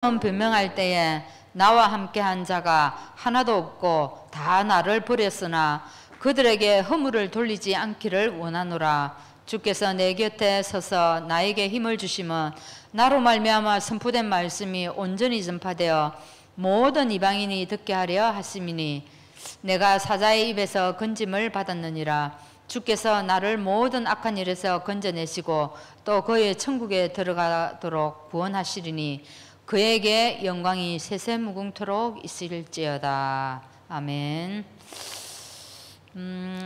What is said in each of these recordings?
변명할 때에 나와 함께한 자가 하나도 없고 다 나를 버렸으나 그들에게 허물을 돌리지 않기를 원하노라. 주께서 내 곁에 서서 나에게 힘을 주심은 나로 말미암아 선포된 말씀이 온전히 전파되어 모든 이방인이 듣게 하려 하심이니 내가 사자의 입에서 건짐을 받았느니라. 주께서 나를 모든 악한 일에서 건져내시고 또 그의 천국에 들어가도록 구원하시리니 그에게 영광이 세세무궁토록 있을지어다. 아멘.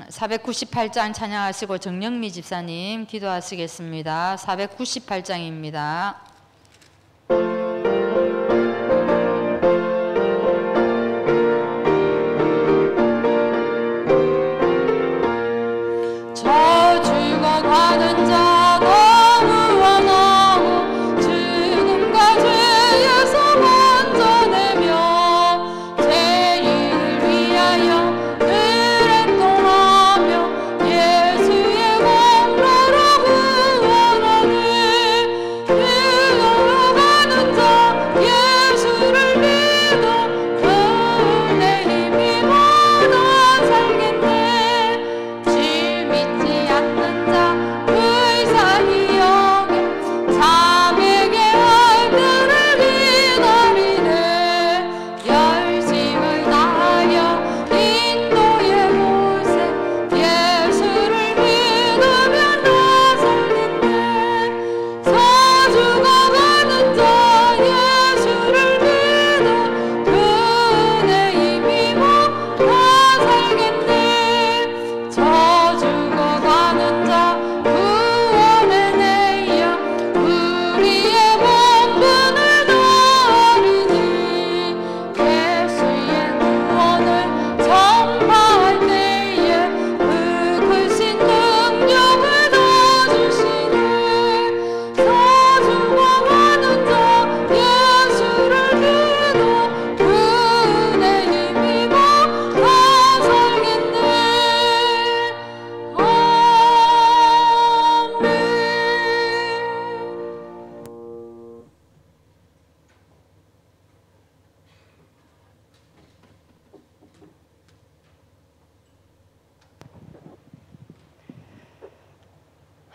498장 찬양하시고 정영미 집사님 기도하시겠습니다. 498장입니다. 저 죽어가는 자 너무 원하고 죽음과 죄에서 건져내며 죄인을 위하여 늘 애통하며 예수의 공로로 구원하네. 죽어가는 자 예수를 믿어 그의 힘이 모두 살겠네.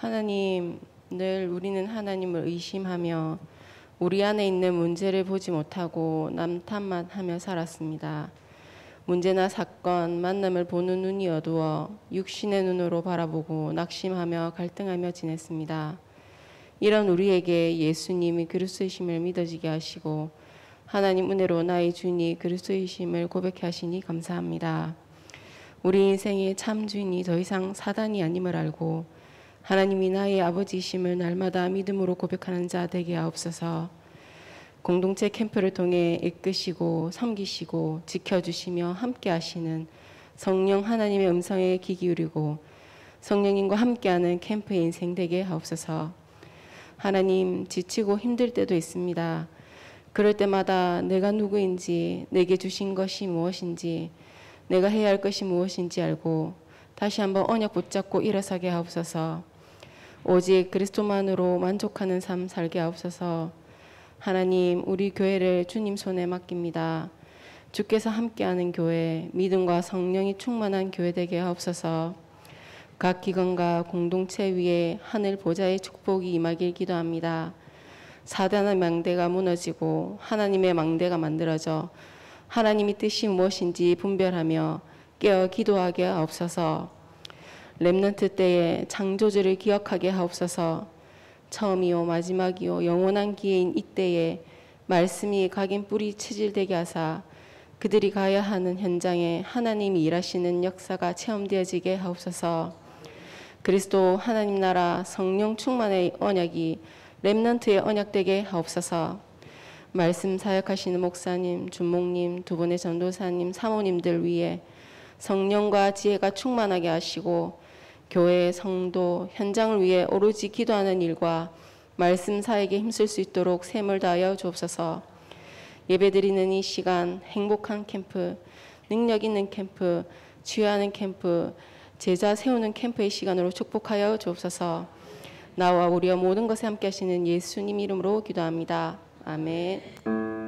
하나님, 늘 우리는 하나님을 의심하며 우리 안에 있는 문제를 보지 못하고 남 탓만 하며 살았습니다. 문제나 사건, 만남을 보는 눈이 어두워 육신의 눈으로 바라보고 낙심하며 갈등하며 지냈습니다. 이런 우리에게 예수님이 그리스도이심을 믿어지게 하시고 하나님 은혜로 나의 주인이 그리스도이심을 고백해 하시니 감사합니다. 우리 인생의 참 주인이 더 이상 사단이 아님을 알고 하나님이 나의 아버지이심을 날마다 믿음으로 고백하는 자 되게 하옵소서. 공동체 캠프를 통해 이끄시고 섬기시고 지켜주시며 함께 하시는 성령 하나님의 음성에 귀 기울이고 성령님과 함께하는 캠프의 인생 되게 하옵소서. 하나님, 지치고 힘들 때도 있습니다. 그럴 때마다 내가 누구인지, 내게 주신 것이 무엇인지, 내가 해야 할 것이 무엇인지 알고 다시 한번 언약 붙잡고 일어서게 하옵소서. 오직 그리스도만으로 만족하는 삶 살게 하옵소서. 하나님, 우리 교회를 주님 손에 맡깁니다. 주께서 함께하는 교회, 믿음과 성령이 충만한 교회 되게 하옵소서. 각 기관과 공동체 위에 하늘 보좌의 축복이 임하길 기도합니다. 사단의 망대가 무너지고 하나님의 망대가 만들어져 하나님의 뜻이 무엇인지 분별하며 깨어 기도하게 하옵소서. 렘넌트 때의 창조주를 기억하게 하옵소서. 처음이요 마지막이요 영원한 기회인 이때에 말씀이 각인 뿌리 체질되게 하사 그들이 가야 하는 현장에 하나님이 일하시는 역사가 체험되어지게 하옵소서. 그리스도 하나님 나라 성령 충만의 언약이 렘넌트의 언약되게 하옵소서. 말씀 사역하시는 목사님, 준목님, 두 분의 전도사님, 사모님들 위해 성령과 지혜가 충만하게 하시고 교회, 성도, 현장을 위해 오로지 기도하는 일과 말씀 사역에 힘쓸 수 있도록 샘을 다하여 주옵소서. 예배드리는 이 시간 행복한 캠프, 능력 있는 캠프, 치유하는 캠프, 제자 세우는 캠프의 시간으로 축복하여 주옵소서. 나와 우리와 모든 것에 함께 하시는 예수님 이름으로 기도합니다. 아멘.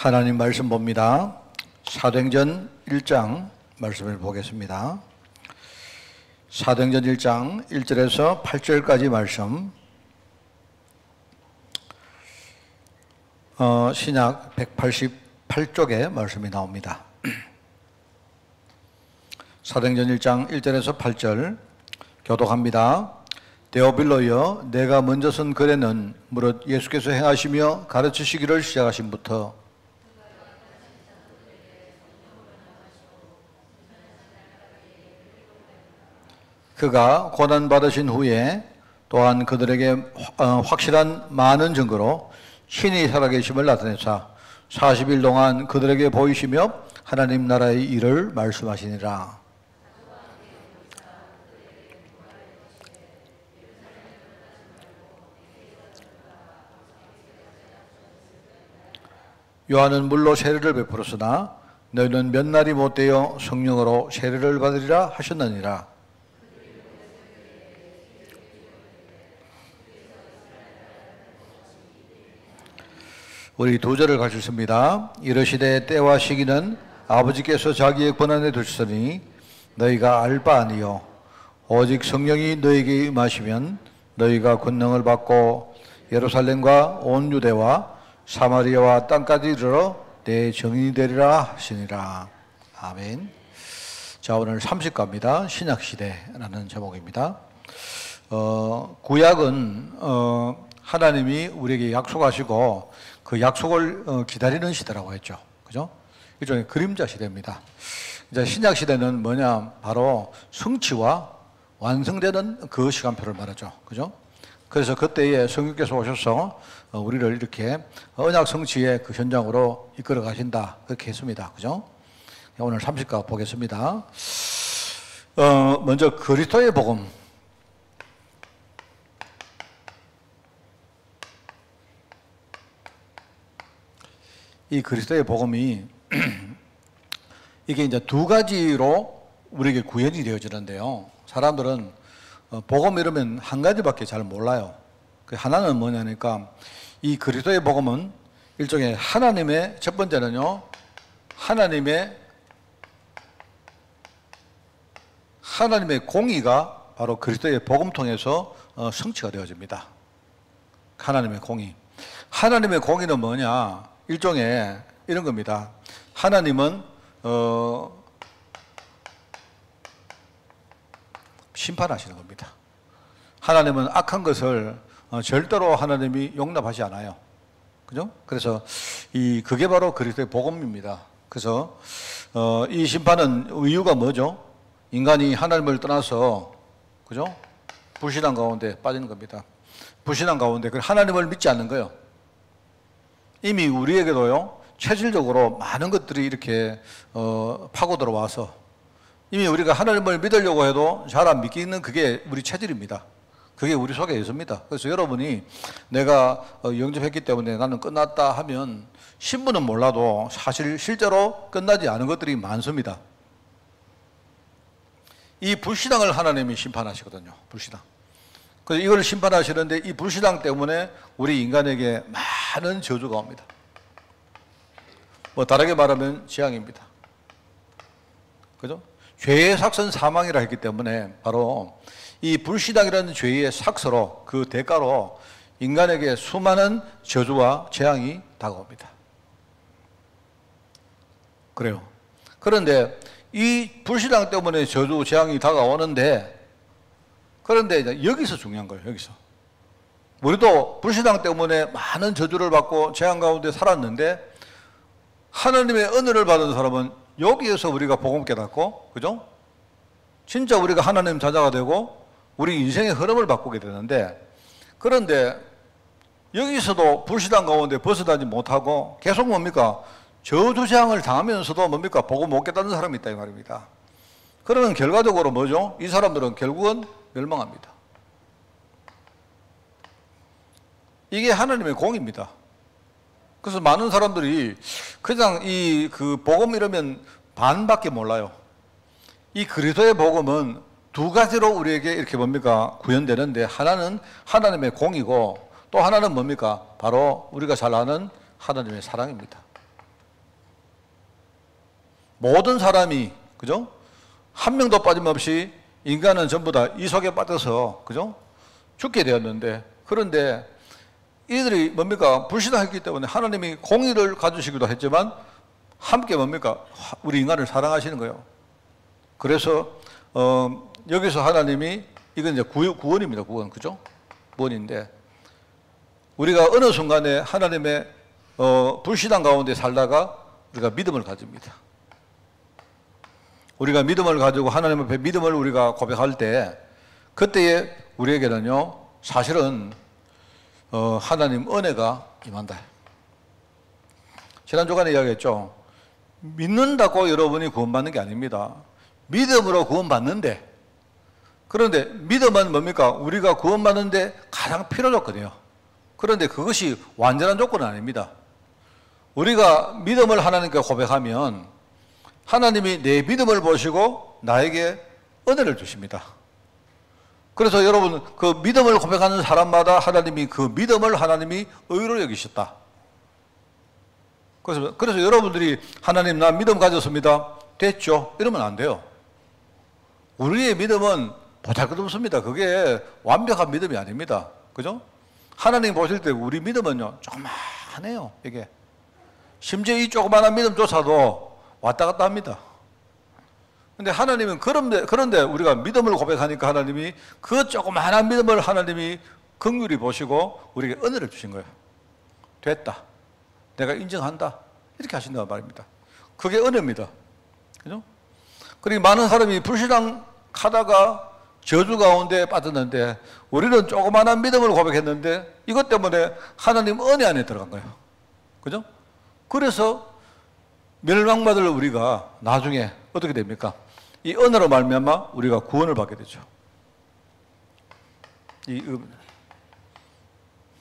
하나님 말씀 봅니다. 사도행전 1장 말씀을 보겠습니다. 사도행전 1장 1절에서 8절까지 말씀, 신약 188쪽에 말씀이 나옵니다. 사도행전 1장 1절에서 8절 교독합니다. 데오빌로여, 내가 먼저 쓴 글에는 무릇 예수께서 행하시며 가르치시기를 시작하심부터 그가 고난받으신 후에 또한 그들에게 확실한 많은 증거로 신이 살아계심을 나타내사 40일 동안 그들에게 보이시며 하나님 나라의 일을 말씀하시니라. 요한은 물로 세례를 베풀었으나 너희는 몇 날이 못되어 성령으로 세례를 받으리라 하셨느니라. 우리 2절을 같이 읽습니다. 이르시되 때와 시기는 아버지께서 자기의 권한에 두셨으니 너희가 알 바 아니요 오직 성령이 너희에게 임하시면 너희가 권능을 받고 예루살렘과 온 유대와 사마리아와 땅까지 이르러 내 증인이 되리라 하시니라. 아멘. 자, 오늘 30가입니다. 신약시대라는 제목입니다. 구약은 하나님이 우리에게 약속하시고 그 약속을 기다리는 시대라고 했죠. 그죠? 일종의 그림자 시대입니다. 이제 신약 시대는 뭐냐? 바로 성취와 완성되는 그 시간표를 말하죠. 그죠? 그래서 그때에 성령께서 오셔서 우리를 이렇게 언약 성취의 그 현장으로 이끌어 가신다. 그렇게 했습니다. 그죠? 오늘 30가 보겠습니다. 먼저 그리스도의 복음. 이 그리스도의 복음이 이게 이제 두 가지로 우리에게 구현이 되어지는데요. 사람들은 복음 이러면 한 가지밖에 잘 몰라요. 그 하나는 뭐냐니까 이 그리스도의 복음은 일종의 하나님의, 첫 번째는요, 하나님의 공의가 바로 그리스도의 복음 통해서 성취가 되어집니다. 하나님의 공의. 하나님의 공의는 뭐냐? 일종의 이런 겁니다. 하나님은 심판하시는 겁니다. 하나님은 악한 것을 절대로 하나님이 용납하지 않아요. 그죠? 그래서 그게 바로 그리스도의 복음입니다. 그래서 이 심판은 이유가 뭐죠? 인간이 하나님을 떠나서, 그죠? 불신앙 가운데 빠지는 겁니다. 불신앙 가운데 하나님을 믿지 않는 거예요. 이미 우리에게도요, 체질적으로 많은 것들이 이렇게 파고 들어와서 이미 우리가 하나님을 믿으려고 해도 잘 안 믿기는 그게 우리 체질입니다. 그게 우리 속에 있습니다. 그래서 여러분이 내가 영접했기 때문에 나는 끝났다 하면 신분은 몰라도 사실 실제로 끝나지 않은 것들이 많습니다. 이 불신앙을 하나님이 심판하시거든요. 불신앙. 그래서 이걸 심판하시는데 이 불신앙 때문에 우리 인간에게 많은 저주가 옵니다. 뭐 다르게 말하면 재앙입니다. 그죠? 죄의 삭은 사망이라 했기 때문에 바로 이 불신앙이라는 죄의 삭스로, 그 대가로 인간에게 수많은 저주와 재앙이 다가옵니다. 그래요. 그런데 이 불신앙 때문에 저주, 재앙이 다가오는데, 그런데 이제 여기서 중요한 거예요. 여기서 우리도 불신앙 때문에 많은 저주를 받고 재앙 가운데 살았는데 하나님의 은혜를 받은 사람은 여기에서 우리가 복음 깨닫고, 그죠? 진짜 우리가 하나님 자녀가 되고 우리 인생의 흐름을 바꾸게 되는데, 그런데 여기서도 불신앙 가운데 벗어나지 못하고 계속 뭡니까? 저주 재앙을 당하면서도 뭡니까? 복음 못 깨닫는 사람이 있다 이 말입니다. 그러면 결과적으로 뭐죠? 이 사람들은 결국은 멸망합니다. 이게 하나님의 공입니다. 그래서 많은 사람들이 그냥 그 복음 이러면 반밖에 몰라요. 이 그리스도의 복음은 두 가지로 우리에게 이렇게 뭡니까? 구현되는데, 하나는 하나님의 공이고 또 하나는 뭡니까? 바로 우리가 잘 아는 하나님의 사랑입니다. 모든 사람이, 그죠? 한 명도 빠짐없이 인간은 전부 다 이 속에 빠져서, 그죠? 죽게 되었는데, 그런데 이들이 뭡니까? 불신앙했기 때문에 하나님이 공의를 가주시기도 했지만 함께 뭡니까? 우리 인간을 사랑하시는 거예요. 그래서 여기서 하나님이, 이건 이제 구원입니다. 구원, 그죠? 구원인데, 우리가 어느 순간에 하나님의 불신앙 가운데 살다가 우리가 믿음을 가집니다. 우리가 믿음을 가지고 하나님 앞에 믿음을 우리가 고백할 때, 그때에 우리에게는요, 사실은 하나님 은혜가 임한다. 지난 주간에 이야기했죠. 믿는다고 여러분이 구원받는 게 아닙니다. 믿음으로 구원받는데, 그런데 믿음은 뭡니까? 우리가 구원받는데 가장 필요조건이에요. 그런데 그것이 완전한 조건은 아닙니다. 우리가 믿음을 하나님께 고백하면 하나님이 내 믿음을 보시고 나에게 은혜를 주십니다. 그래서 여러분, 그 믿음을 고백하는 사람마다 하나님이 그 믿음을 하나님이 의로 여기셨다. 그래서 여러분들이 하나님 나 믿음 가졌습니다. 됐죠? 이러면 안 돼요. 우리의 믿음은 보잘것없습니다. 그게 완벽한 믿음이 아닙니다. 그죠? 하나님 보실 때 우리 믿음은요, 조그만해요, 이게. 심지어 이 조그만한 믿음조차도 왔다 갔다 합니다. 근데 하나님은 그런데 우리가 믿음을 고백하니까 하나님이 그 조그만한 믿음을 하나님이 긍휼히 보시고 우리에게 은혜를 주신 거예요. 됐다. 내가 인정한다. 이렇게 하신단 말입니다. 그게 은혜입니다. 그죠? 그리고 많은 사람이 불신앙하다가 저주 가운데 빠졌는데 우리는 조그만한 믿음을 고백했는데 이것 때문에 하나님 은혜 안에 들어간 거예요. 그죠? 그래서 멸망받을 우리가 나중에 어떻게 됩니까? 이 은혜로 말미암아 우리가 구원을 받게 되죠.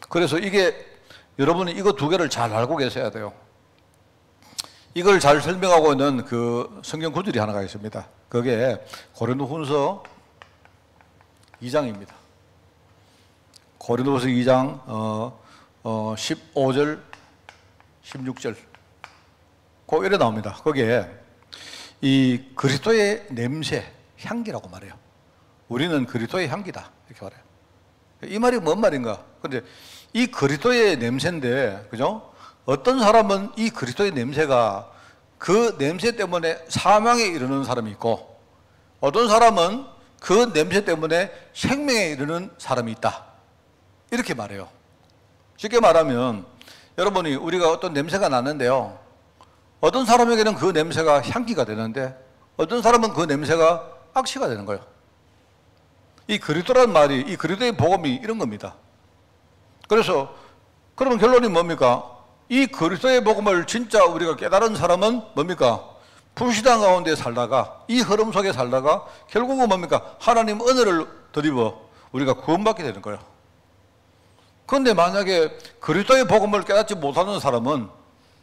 그래서 이게 여러분이 이거 두 개를 잘 알고 계셔야 돼요. 이걸 잘 설명하고 있는 그 성경 구절이 하나가 있습니다. 그게 고린도후서 2장입니다. 고린도후서 2장 15절 16절 그 이래 나옵니다. 거기에 이 그리스도의 냄새, 향기라고 말해요. 우리는 그리스도의 향기다 이렇게 말해요. 이 말이 뭔 말인가? 근데 이 그리스도의 냄새인데, 그죠? 어떤 사람은 이 그리스도의 냄새가 그 냄새 때문에 사망에 이르는 사람이 있고, 어떤 사람은 그 냄새 때문에 생명에 이르는 사람이 있다. 이렇게 말해요. 쉽게 말하면 여러분이 우리가 어떤 냄새가 나는데요, 어떤 사람에게는 그 냄새가 향기가 되는데 어떤 사람은 그 냄새가 악취가 되는 거예요. 이 그리스도라는 말이, 이 그리스도의 복음이 이런 겁니다. 그래서 그러면 결론이 뭡니까? 이 그리스도의 복음을 진짜 우리가 깨달은 사람은 뭡니까? 불신앙 가운데 살다가, 이 흐름 속에 살다가 결국은 뭡니까? 하나님 은혜를 드리고 우리가 구원받게 되는 거예요. 그런데 만약에 그리스도의 복음을 깨닫지 못하는 사람은,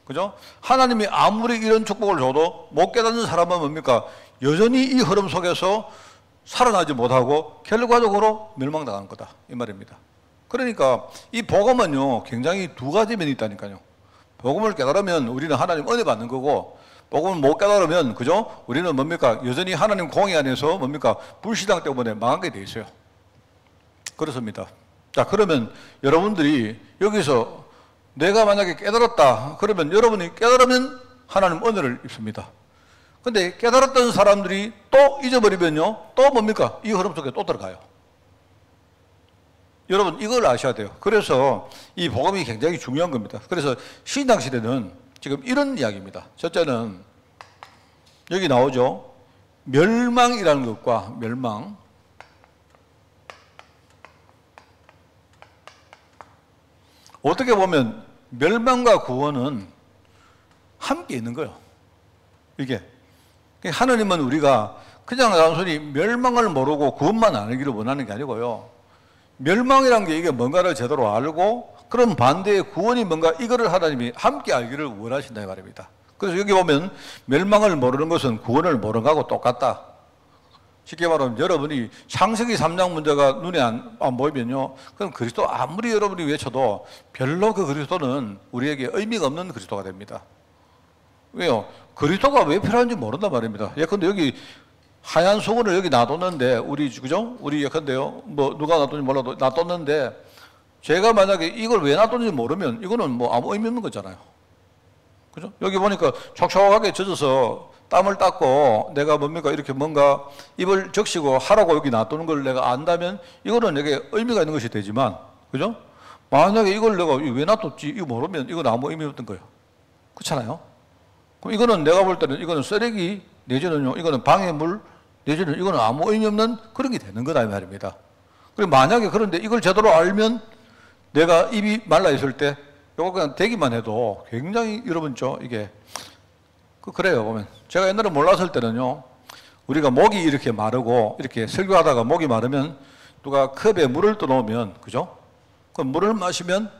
그죠? 하나님이 아무리 이런 축복을 줘도 못 깨닫는 사람은 뭡니까? 여전히 이 흐름 속에서 살아나지 못하고 결과적으로 멸망당하는 거다 이 말입니다. 그러니까 이 복음은요, 굉장히 두 가지 면이 있다니까요. 복음을 깨달으면 우리는 하나님 은혜 받는 거고, 복음을 못 깨달으면, 그죠? 우리는 뭡니까? 여전히 하나님 공의 안에서 뭡니까? 불신앙 때문에 망하게 돼 있어요. 그렇습니다. 자, 그러면 여러분들이 여기서 내가 만약에 깨달았다 그러면 여러분이 깨달으면 하나님 은혜를 입습니다. 근데 깨달았던 사람들이 또 잊어버리면요, 또 뭡니까? 이 흐름 속에 또 들어가요. 여러분 이걸 아셔야 돼요. 그래서 이 복음이 굉장히 중요한 겁니다. 그래서 신약시대는 지금 이런 이야기입니다. 첫째는 여기 나오죠. 멸망이라는 것과 멸망. 어떻게 보면 멸망과 구원은 함께 있는 거예요. 이게 하나님은 우리가 그냥 단순히 멸망을 모르고 구원만 알기를 원하는 게 아니고요, 멸망이란 게 이게 뭔가를 제대로 알고 그런 반대의 구원이 뭔가, 이거를 하나님이 함께 알기를 원하신다 이 말입니다. 그래서 여기 보면 멸망을 모르는 것은 구원을 모르는 것하고 똑같다. 쉽게 말하면 여러분이 창세기 3장 문제가 눈에 안 보이면요, 그럼 그리스도 아무리 여러분이 외쳐도 별로 그 그리스도는 우리에게 의미가 없는 그리스도가 됩니다. 왜요? 그리스도가 왜 필요한지 모른단 말입니다. 예컨대 여기 하얀 수건을 여기 놔뒀는데, 우리, 그죠? 우리 예컨대요. 뭐, 누가 놔뒀는지 몰라도 놔뒀는데, 제가 만약에 이걸 왜 놔뒀는지 모르면 이거는 뭐 아무 의미 없는 거잖아요. 그죠? 여기 보니까 촉촉하게 젖어서 땀을 닦고 내가 뭡니까? 이렇게 뭔가 입을 적시고 하라고 여기 놔두는 걸 내가 안다면 이거는 내게 의미가 있는 것이 되지만, 그죠? 만약에 이걸 내가 왜 놔뒀지? 이거 모르면 이건 아무 의미 없던 거예요. 그렇잖아요? 그럼 이거는 내가 볼 때는 이거는 쓰레기 내지는요, 이거는 방해물 내지는 이거는 아무 의미 없는 그런 게 되는 거다 이 말입니다. 그리고 만약에 그런데 이걸 제대로 알면 내가 입이 말라 있을 때 이거 그냥 대기만 해도 굉장히 여러분 이게 그래요. 보면 제가 옛날에 몰랐을 때는요, 우리가 목이 이렇게 마르고 이렇게 설교하다가 목이 마르면 누가 컵에 물을 떠놓으면, 그죠? 그 물을 마시면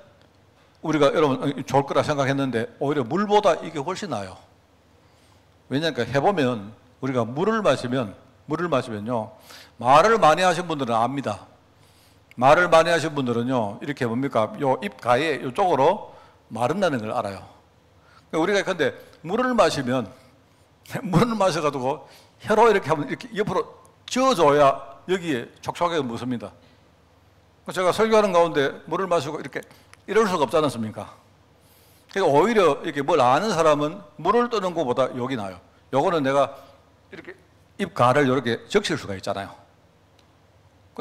우리가 여러분 좋을 거라 생각했는데 오히려 물보다 이게 훨씬 나아요. 왜냐하면 해보면 우리가 물을 마시면요, 말을 많이 하신 분들은 압니다. 말을 많이 하신 분들은요, 이렇게 뭡니까? 요 입가에 이쪽으로 마른다는 걸 알아요. 우리가 근데 물을 마셔가지고 혀로 이렇게 하면 이렇게 옆으로 저어줘야 여기에 촉촉하게 묻습니다. 제가 설교하는 가운데 물을 마시고 이렇게 이럴 수가 없지 않습니까? 그러니까 오히려 이렇게 뭘 아는 사람은 물을 떠는 것보다 여기 나요. 요거는 내가 이렇게 입가를 이렇게 적실 수가 있잖아요.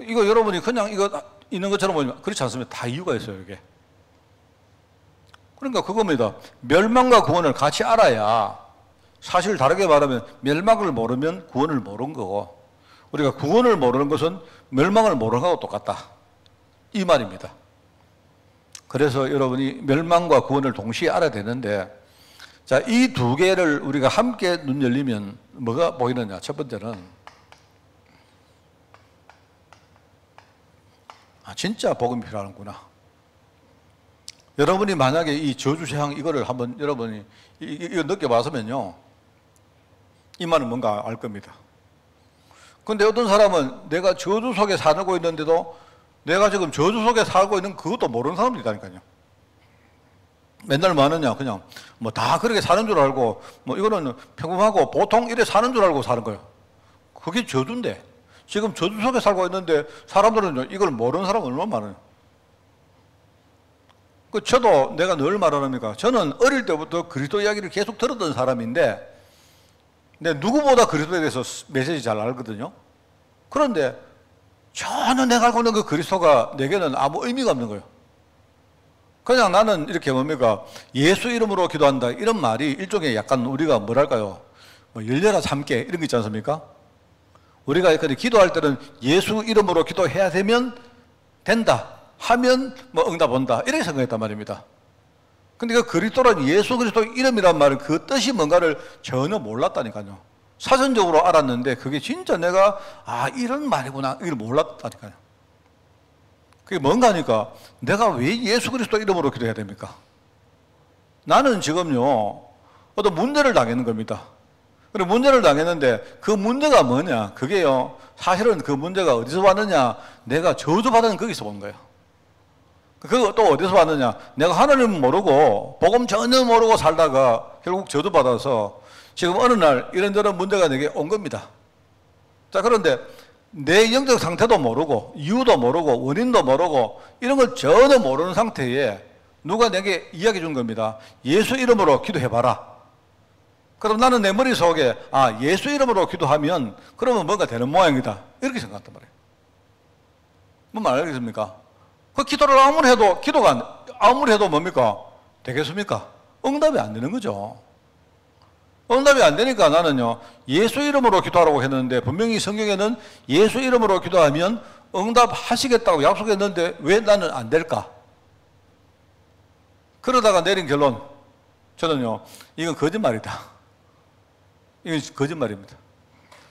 이거 여러분이 그냥 이거 있는 것처럼 보면 그렇지 않습니다. 다 이유가 있어요, 이게. 그러니까 그겁니다. 멸망과 구원을 같이 알아야, 사실 다르게 말하면 멸망을 모르면 구원을 모르는 거고, 우리가 구원을 모르는 것은 멸망을 모르는 거하고 똑같다, 이 말입니다. 그래서 여러분이 멸망과 구원을 동시에 알아야 되는데, 자, 이 두 개를 우리가 함께 눈 열리면 뭐가 보이느냐? 첫 번째는 진짜 복음이 필요하는구나. 여러분이 만약에 이 저주세상 이거를 한번 여러분이 이거 느껴봤으면요, 이 말은 뭔가 알 겁니다. 근데 어떤 사람은 내가 저주 속에 살고 있는데도 내가 지금 저주 속에 살고 있는 그것도 모르는 사람들이 있다니까요. 맨날 뭐 하느냐, 그냥 뭐 다 그렇게 사는 줄 알고, 뭐 이거는 평범하고 보통 이래 사는 줄 알고 사는 거예요. 그게 저주인데, 지금 저주 속에 살고 있는데 사람들은 이걸 모르는 사람 얼마나 많아요. 저도 내가 늘 말하랍니까? 저는 어릴 때부터 그리스도 이야기를 계속 들었던 사람인데, 근데 누구보다 그리스도에 대해서 메시지 잘 알거든요. 그런데 전혀 내가 알고 있는 그 그리스도가 내게는 아무 의미가 없는 거예요. 그냥 나는 이렇게 뭡니까? 예수 이름으로 기도한다, 이런 말이 일종의 약간 우리가 뭐랄까요? 뭐 열려라 참깨 이런 거 있지 않습니까? 우리가 기도할 때는 예수 이름으로 기도해야 된다 하면 뭐 응답 온다, 이렇게 생각했단 말입니다. 근데 그 그리스도란 예수 그리스도 이름이란 말은 그 뜻이 뭔가를 전혀 몰랐다니까요. 사전적으로 알았는데 그게 진짜 내가 이런 말이구나 이걸 몰랐다니까요. 그게 뭔가 하니까 내가 왜 예수 그리스도 이름으로 기도해야 됩니까? 나는 지금요 어떤 문제를 당했는 겁니다. 그리고 문제를 당했는데 그 문제가 뭐냐? 그게요, 사실은 그 문제가 어디서 왔느냐? 내가 저주받은 거기서 온 거예요. 그거 또 어디서 왔느냐? 내가 하나님 모르고 복음 전혀 모르고 살다가 결국 저주받아서 지금 어느 날 이런저런 문제가 내게 온 겁니다. 자, 그런데 내 영적 상태도 모르고 이유도 모르고 원인도 모르고 이런 걸 전혀 모르는 상태에 누가 내게 이야기해 준 겁니다. 예수 이름으로 기도해봐라. 그럼 나는 내 머릿속에 예수 이름으로 기도하면 그러면 뭔가 되는 모양이다, 이렇게 생각했단 말이에요. 뭔 말 알겠습니까? 그 기도를 아무리 해도 아무리 해도 뭡니까? 되겠습니까? 응답이 안 되는 거죠. 응답이 안 되니까 나는요, 예수 이름으로 기도하라고 했는데 분명히 성경에는 예수 이름으로 기도하면 응답하시겠다고 약속했는데 왜 나는 안 될까? 그러다가 내린 결론, 저는요, 이건 거짓말이다. 이건 거짓말입니다.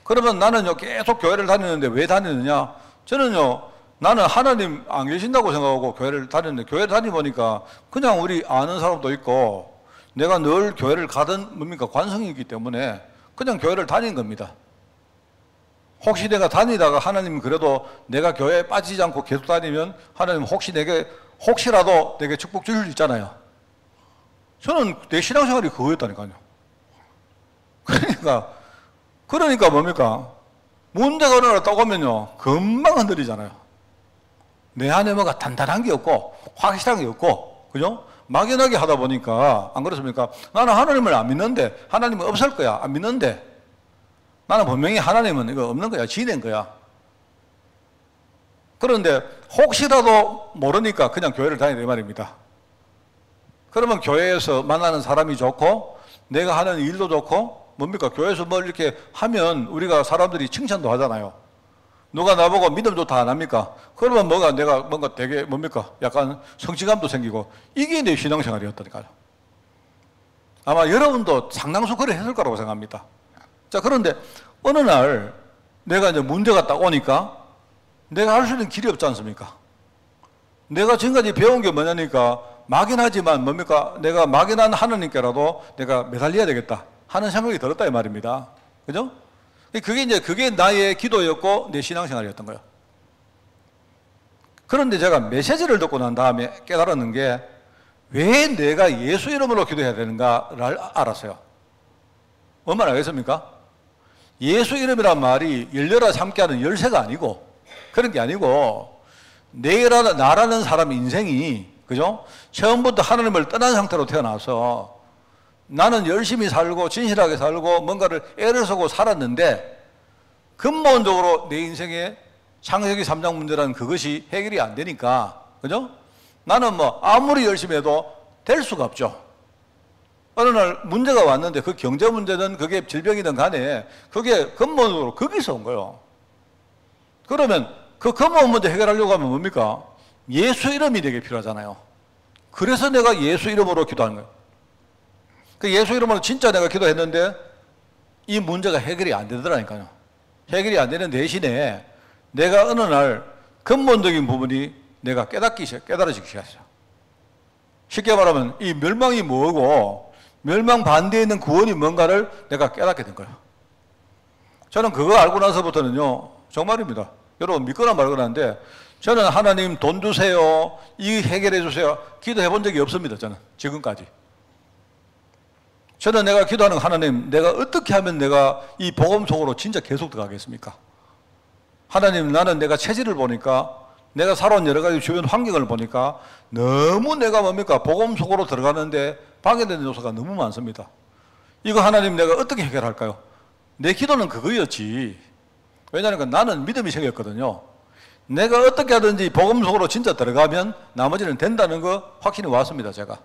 그러면 나는요, 계속 교회를 다니는데 왜 다니느냐? 저는요, 나는 하나님 안 계신다고 생각하고 교회를 다녔는데, 교회를 다니보니까 그냥 우리 아는 사람도 있고, 내가 늘 교회를 가던 뭡니까? 관성이 있기 때문에 그냥 교회를 다닌 겁니다. 혹시 내가 다니다가 하나님 그래도 내가 교회에 빠지지 않고 계속 다니면 하나님 혹시라도 내게 축복 주실 수 있잖아요. 저는 내 신앙생활이 그거였다니까요. 그러니까 뭡니까? 문제가 어느 날 딱 오면요, 금방 흔들리잖아요. 내 안에 뭐가 단단한 게 없고, 확실한 게 없고, 그죠? 막연하게 하다 보니까, 안 그렇습니까? 나는 하나님을 안 믿는데, 하나님은 없을 거야. 안 믿는데, 나는 분명히 하나님은 이거 없는 거야. 지낸 거야. 그런데 혹시라도 모르니까 그냥 교회를 다니는 이 말입니다. 그러면 교회에서 만나는 사람이 좋고, 내가 하는 일도 좋고, 뭡니까? 교회에서 뭘 이렇게 하면 우리가 사람들이 칭찬도 하잖아요. 누가 나보고 믿음 좋다 안 합니까? 그러면 내가 뭔가 되게 뭡니까? 약간 성취감도 생기고, 이게 내 신앙생활이었다니까요. 아마 여러분도 상당수 그래 했을 거라고 생각합니다. 자, 그런데 어느 날 내가 이제 문제가 딱 오니까 내가 할 수 있는 길이 없지 않습니까? 내가 지금까지 배운 게 뭐냐니까 막연하지만 뭡니까? 내가 막연한 하나님께라도 내가 매달려야 되겠다 하는 생각이 들었다 이 말입니다. 그죠? 그게 나의 기도였고 내 신앙생활이었던 거예요. 그런데 제가 메시지를 듣고 난 다음에 깨달았는 게 왜 내가 예수 이름으로 기도해야 되는가를 알았어요. 뭔 말 알겠습니까? 예수 이름이란 말이 열려라 함께하는 열쇠가 아니고 그런 게 아니고 나라는 사람 인생이 그죠? 처음부터 하나님을 떠난 상태로 태어나서 나는 열심히 살고 진실하게 살고 뭔가를 애를 쓰고 살았는데 근본적으로 내 인생의 창세기 3장 문제라는 그것이 해결이 안 되니까 그죠? 나는 뭐 아무리 열심히 해도 될 수가 없죠. 어느 날 문제가 왔는데 그 경제 문제든 그게 질병이든 간에 그게 근본적으로 거기서 온 거예요. 그러면 그 근본 문제 해결하려고 하면 뭡니까? 예수 이름이 되게 필요하잖아요. 그래서 내가 예수 이름으로 기도하는 거예요. 그 예수 이름으로 진짜 내가 기도했는데 이 문제가 해결이 안 되더라니까요. 해결이 안 되는 대신에 내가 어느 날 근본적인 부분이 내가 깨달아지기 시작했어요. 쉽게 말하면 이 멸망이 뭐고 멸망 반대에 있는 구원이 뭔가를 내가 깨닫게 된 거예요. 저는 그거 알고 나서부터는요, 정말입니다. 여러분 믿거나 말거나 한데 저는 하나님 돈 주세요, 이 해결해 주세요 기도해 본 적이 없습니다. 저는 지금까지. 저는 내가 기도하는 하나님, 내가 어떻게 하면 내가 이 복음 속으로 진짜 계속 들어가겠습니까? 하나님, 나는 내가 체질을 보니까 내가 살아온 여러 가지 주변 환경을 보니까 너무 내가 뭡니까? 복음 속으로 들어가는데 방해되는 요소가 너무 많습니다. 이거 하나님 내가 어떻게 해결할까요? 내 기도는 그거였지. 왜냐하면 나는 믿음이 생겼거든요. 내가 어떻게 하든지 복음 속으로 진짜 들어가면 나머지는 된다는 거 확신이 왔습니다. 제가.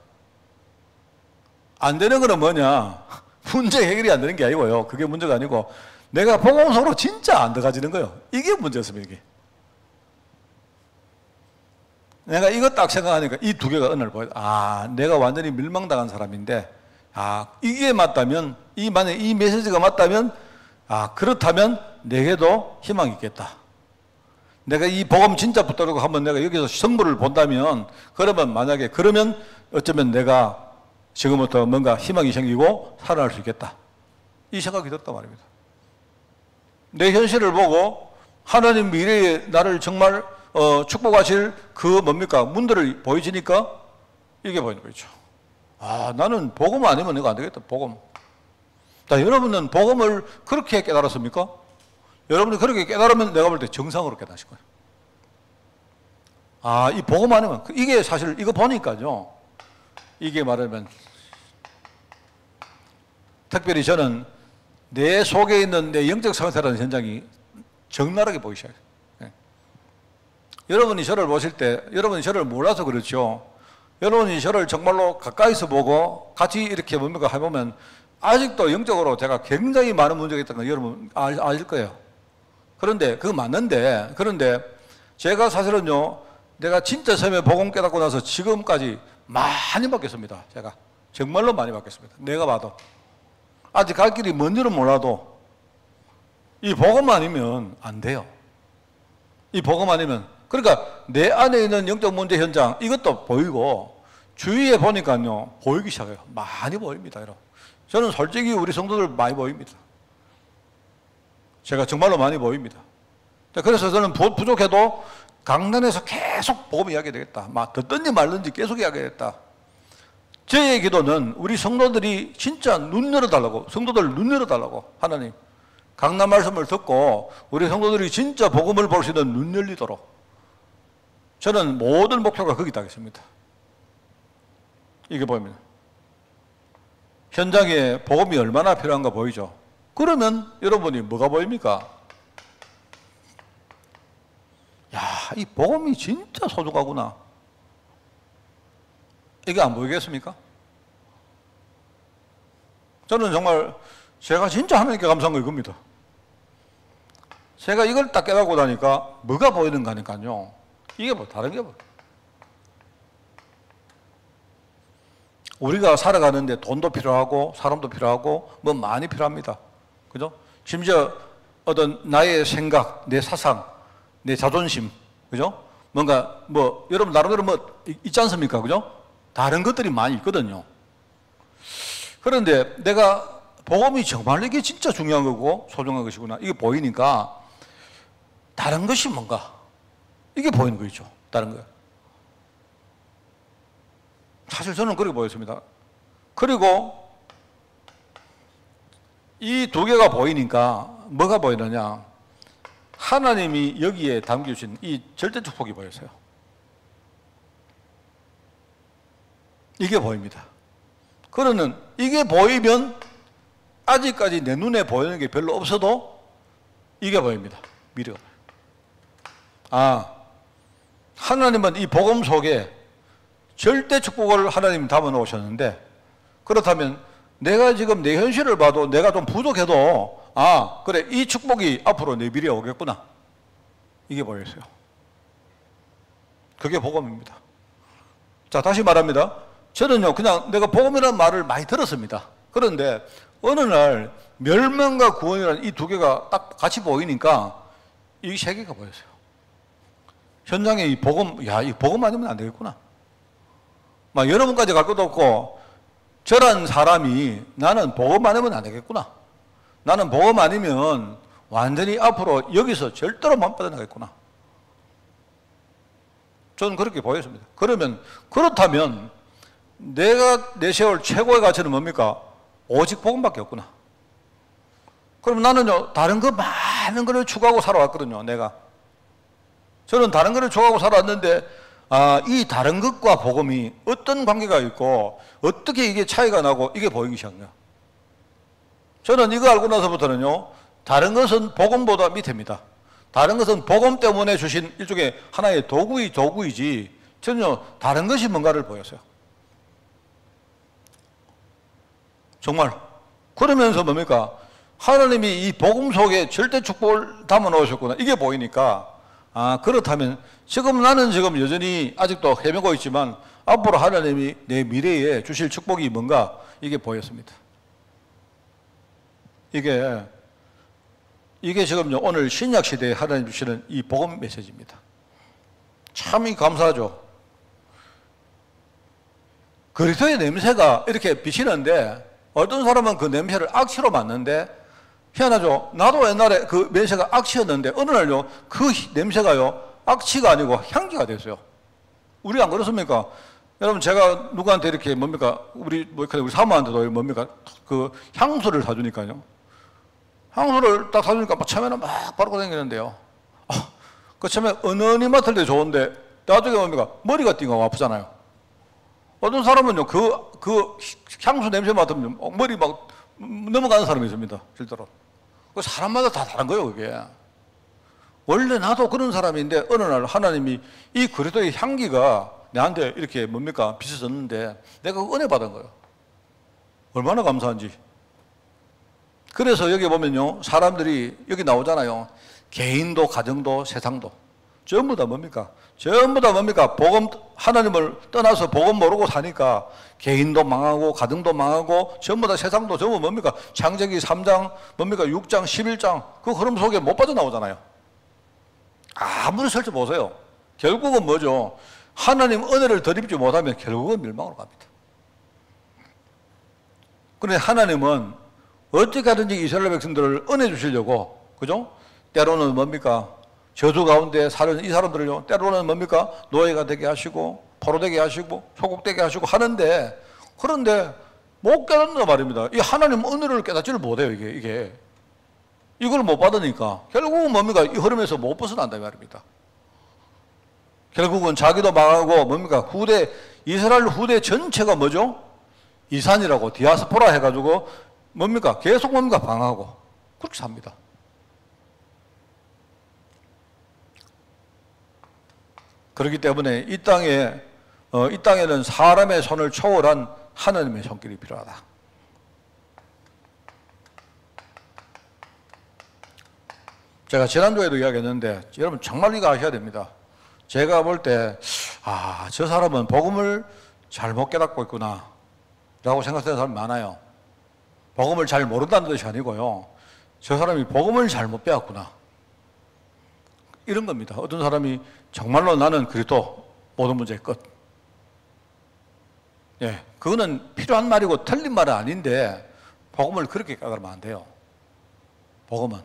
안 되는 거는 뭐냐? 문제 해결이 안 되는 게 아니고요. 그게 문제가 아니고 내가 복음 속으로 진짜 안 들어가지는 거예요. 이게 문제였습니다. 이게. 내가 이거 딱 생각하니까 이 두 개가 어느 날 보여. 내가 완전히 멸망당한 사람인데, 이게 맞다면, 만약에 이 메시지가 맞다면, 그렇다면 내게도 희망이 있겠다. 내가 이 복음 진짜 붙들고 한번 내가 여기서 성부를 본다면, 그러면 어쩌면 내가 지금부터 뭔가 희망이 생기고 살아날 수 있겠다. 이 생각이 들었단 말입니다. 내 현실을 보고 하나님 미래에 나를 정말 축복하실 그 뭡니까? 문들을 보여지니까 이게 보이는 거죠. 나는 복음 아니면 내가 안 되겠다. 복음. 자, 여러분은 복음을 그렇게 깨달았습니까? 여러분이 그렇게 깨달으면 내가 볼 때 정상으로 깨닫으실 거예요. 이 복음 아니면 이게 사실 이거 보니까요. 이게 말하면 특별히 저는 내 속에 있는 내 영적 상태라는 현장이 적나라하게 보이기 시작해요. 여러분이 저를 보실 때, 여러분이 저를 몰라서 그렇죠. 여러분이 저를 정말로 가까이서 보고 같이 이렇게 뭡니까 해보면 아직도 영적으로 제가 굉장히 많은 문제가 있다는 걸 여러분 아실 거예요. 그런데 그거 맞는데, 그런데 제가 사실은요, 내가 진짜 처음에 복음 깨닫고 나서 지금까지 많이 바뀌었습니다. 제가 정말로 많이 바뀌었습니다. 내가 봐도 아직 갈 길이 뭔지는 몰라도 이 복음 아니면 안 돼요. 이 복음 아니면, 그러니까 내 안에 있는 영적 문제 현장 이것도 보이고 주위에 보니까요 보이기 시작해요. 많이 보입니다. 여러분. 저는 솔직히 우리 성도들 많이 보입니다. 제가 정말로 많이 보입니다. 그래서 저는 부족해도 강단에서 계속 복음 이야기 되겠다. 막 듣든지 말든지 계속 이야기 되겠다. 저의 기도는 우리 성도들이 진짜 눈 열어달라고, 성도들 눈 열어달라고, 하나님 강남 말씀을 듣고 우리 성도들이 진짜 복음을 볼 수 있는 눈 열리도록 저는 모든 목표가 거기다 하겠습니다. 이게 보입니다. 현장에 복음이 얼마나 필요한가 보이죠? 그러면 여러분이 뭐가 보입니까? 야, 이 복음이 진짜 소중하구나. 이게 안 보이겠습니까? 저는 정말 제가 진짜 하나님께 감사한 거 이겁니다. 제가 이걸 딱 깨닫고 나니까 뭐가 보이는가 하니까요. 이게 뭐 다른 게 뭐. 우리가 살아가는데 돈도 필요하고 사람도 필요하고 뭐 많이 필요합니다. 그죠? 심지어 어떤 나의 생각, 내 사상, 내 자존심, 그죠? 뭔가 뭐 여러분 나름대로 뭐 있지 않습니까? 그죠? 다른 것들이 많이 있거든요. 그런데 내가 복음이 정말 이게 진짜 중요한 거고 소중한 것이구나. 이게 보이니까 다른 것이 뭔가 이게 보이는 거죠. 다른 거. 사실 저는 그렇게 보였습니다. 그리고 이 두 개가 보이니까 뭐가 보이느냐? 하나님이 여기에 담겨주신 이 절대 축복이 보였어요. 이게 보입니다. 그러는 이게 보이면 아직까지 내 눈에 보이는 게 별로 없어도 이게 보입니다. 미래가. 아, 하나님은 이 복음 속에 절대 축복을 하나님이 담아 놓으셨는데 그렇다면 내가 지금 내 현실을 봐도 내가 좀 부족해도 아, 그래, 이 축복이 앞으로 내 미래에 오겠구나. 이게 보였어요. 그게 복음입니다. 자, 다시 말합니다. 저는요, 그냥 내가 복음이라는 말을 많이 들었습니다. 그런데 어느 날 멸망과 구원이라는 이 두 개가 딱 같이 보이니까 이 세 개가 보였어요. 현장에 이 복음, 야, 이 복음 아니면 안 되겠구나. 막 여러분까지 갈 것도 없고 저런 사람이 나는 복음 아니면 안 되겠구나. 나는 복음 아니면 완전히 앞으로 여기서 절대로 못 빠져나가겠구나. 저는 그렇게 보였습니다. 그렇다면 내가 내세울 최고의 가치는 뭡니까? 오직 복음밖에 없구나. 그럼 나는요, 다른 거 많은 거를 추구하고 살아왔거든요, 내가. 저는 다른 거를 추구하고 살아왔는데, 아, 이 다른 것과 복음이 어떤 관계가 있고, 어떻게 이게 차이가 나고, 이게 보이기 시작해요. 저는 이거 알고 나서부터는요, 다른 것은 복음보다 밑입니다. 다른 것은 복음 때문에 주신 일종의 하나의 도구이지, 저는요, 다른 것이 뭔가를 보였어요. 정말. 그러면서 뭡니까? 하나님이 이 복음 속에 절대 축복을 담아 놓으셨구나. 이게 보이니까, 아, 그렇다면 지금 나는 지금 여전히 아직도 헤매고 있지만 앞으로 하나님이 내 미래에 주실 축복이 뭔가 이게 보였습니다. 이게 지금요, 오늘 신약 시대에 하나님 주시는 이 복음 메시지입니다. 참 감사하죠. 그리스도의 냄새가 이렇게 비치는데 어떤 사람은 그 냄새를 악취로 맡는데 희한하죠. 나도 옛날에 그 냄새가 악취였는데 어느 날요, 그 냄새가요, 악취가 아니고 향기가 됐어요. 우리 안 그렇습니까? 여러분, 제가 누구한테 이렇게 뭡니까? 우리 사모한테도 뭡니까? 그 향수를 사주니까요. 향수를 딱 사주니까 처음에는 막 바르고 다니는데요. 그 처음에 은은히 맡을 때 좋은데 나중에 뭡니까? 머리가 띵하고 아프잖아요. 어떤 사람은요, 그 향수 냄새 맡으면 머리 막 넘어가는 사람이 있습니다. 실제로. 그 사람마다 다 다른 거예요, 그게. 원래 나도 그런 사람인데 어느 날 하나님이 이 그리스도의 향기가 내한테 이렇게 뭡니까? 비춰졌는데 내가 은혜 받은 거예요. 얼마나 감사한지. 그래서 여기 보면요, 사람들이 여기 나오잖아요. 개인도, 가정도, 세상도. 전부 다 뭡니까? 전부 다 뭡니까? 복음, 하나님을 떠나서 복음 모르고 사니까 개인도 망하고, 가정도 망하고, 전부 다 세상도 전부 뭡니까? 창세기 3장, 뭡니까? 6장, 11장, 그 흐름 속에 못 빠져나오잖아요. 아무리 살펴보세요. 결국은 뭐죠? 하나님 은혜를 덧입지 못하면 결국은 멸망으로 갑니다. 그런데 하나님은 어떻게 하든지 이스라엘 백성들을 은혜 주시려고, 그죠? 때로는 뭡니까? 저주 가운데 사는 이 사람들을요, 때로는 뭡니까? 노예가 되게 하시고, 포로되게 하시고, 소국되게 하시고 하는데, 그런데 못 깨닫는다 말입니다. 이 하나님 은혜를 깨닫지를 못해요, 이게. 이걸 못 받으니까 결국은 뭡니까? 이 흐름에서 못 벗어난다 말입니다. 결국은 자기도 망하고 뭡니까? 이스라엘 후대 전체가 뭐죠? 이산이라고 디아스포라 해가지고 뭡니까? 계속 뭡니까? 방하고 그렇게 삽니다. 그렇기 때문에 이 땅에는 사람의 손을 초월한 하나님의 손길이 필요하다. 제가 지난주에도 이야기했는데 여러분 정말 이거 아셔야 됩니다. 제가 볼 때 저 사람은 복음을 잘못 깨닫고 있구나 라고 생각하는 사람이 많아요. 복음을 잘 모른다는 뜻이 아니고요, 저 사람이 복음을 잘못 배웠구나 이런 겁니다. 어떤 사람이 정말로 나는 그리스도 모든 문제의 끝. 예, 그거는 필요한 말이고 틀린 말은 아닌데 복음을 그렇게 깨달으면 안 돼요. 복음은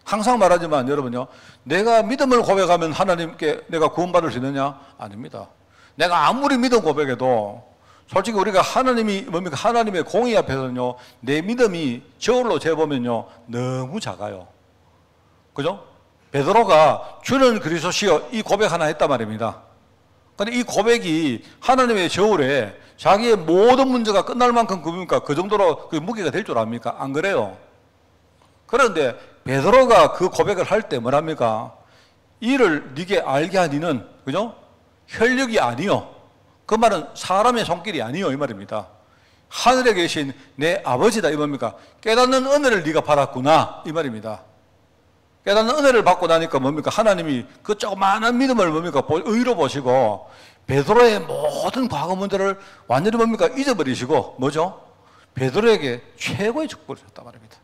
항상 말하지만 여러분요, 내가 믿음을 고백하면 하나님께 내가 구원받을 수 있느냐? 아닙니다. 내가 아무리 믿음 고백해도 솔직히 우리가 하나님이 뭡니까? 하나님의 공의 앞에서는요, 내 믿음이 저울로 재보면요 너무 작아요. 그죠? 베드로가 주는 그리스도시여 이 고백 하나 했단 말입니다. 그런데 이 고백이 하나님의 저울에 자기의 모든 문제가 끝날 만큼 그 정도로 그 무게가 될 줄 압니까? 안 그래요. 그런데 베드로가 그 고백을 할 때 뭐랍니까? 이를 네게 알게 하니는, 그죠? 혈육이 아니요, 그 말은 사람의 손길이 아니요 이 말입니다. 하늘에 계신 내 아버지다 이 뭡니까? 깨닫는 은혜를 네가 받았구나 이 말입니다. 깨닫는 은혜를 받고 나니까 뭡니까? 하나님이 그 조그마한 믿음을 뭡니까? 의로 보시고 베드로의 모든 과거 문제를 완전히 뭡니까? 잊어버리시고 뭐죠? 베드로에게 최고의 축복을 줬단 말입니다.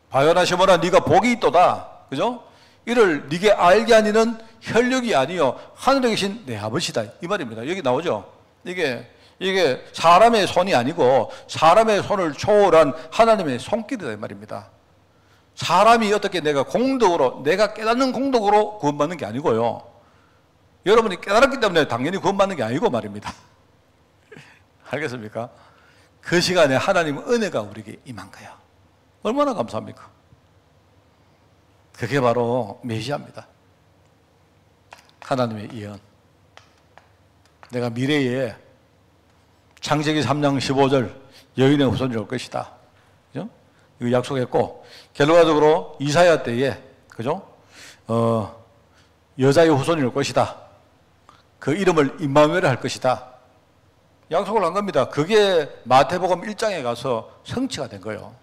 바요나 시몬아 네가 복이 있도다, 그죠? 이를 네게 알게 하니는 혈육이 아니요 하늘에 계신 내 아버지다 이 말입니다. 여기 나오죠? 이게 사람의 손이 아니고 사람의 손을 초월한 하나님의 손길이다 이 말입니다. 사람이 어떻게 내가 깨닫는 공덕으로 구원받는 게 아니고요, 여러분이 깨달았기 때문에 당연히 구원받는 게 아니고 말입니다. 알겠습니까? 그 시간에 하나님 은혜가 우리에게 임한 거야. 얼마나 감사합니까? 그게 바로 메시아입니다. 하나님의 예언. 내가 미래에 창세기 3장 15절 여인의 후손이 올 것이다. 그죠? 이거 약속했고, 결과적으로 이사야 때에, 그죠? 여자의 후손이 올 것이다. 그 이름을 임마누엘 할 것이다. 약속을 한 겁니다. 그게 마태복음 1장에 가서 성취가 된 거예요.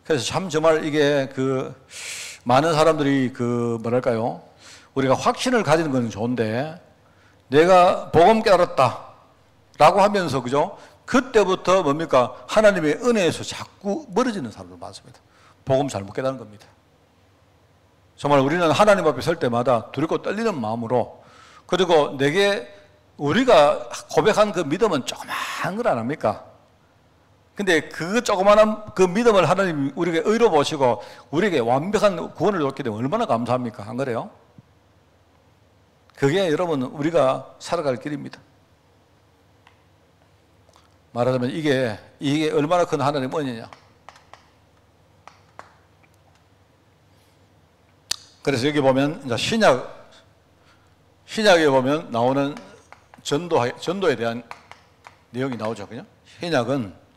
그래서 참 정말 이게 많은 사람들이 뭐랄까요? 우리가 확신을 가지는 건 좋은데 내가 복음 깨달았다 라고 하면서, 그죠? 그때부터 뭡니까? 하나님의 은혜에서 자꾸 멀어지는 사람들 많습니다. 복음 잘못 깨닫는 겁니다. 정말 우리는 하나님 앞에 설 때마다 두렵고 떨리는 마음으로, 그리고 우리가 고백한 그 믿음은 조그마한 걸 안 합니까? 근데 그 조그마한 그 믿음을 하나님 우리에게 의로 보시고 우리에게 완벽한 구원을 줬기 때문에 얼마나 감사합니까? 안 그래요? 그게 여러분 우리가 살아갈 길입니다. 말하자면 이게 얼마나 큰 하나님의 은혜냐. 그래서 여기 보면 이제 신약에 보면 나오는 전도에 대한 내용이 나오죠. 그죠? 신약은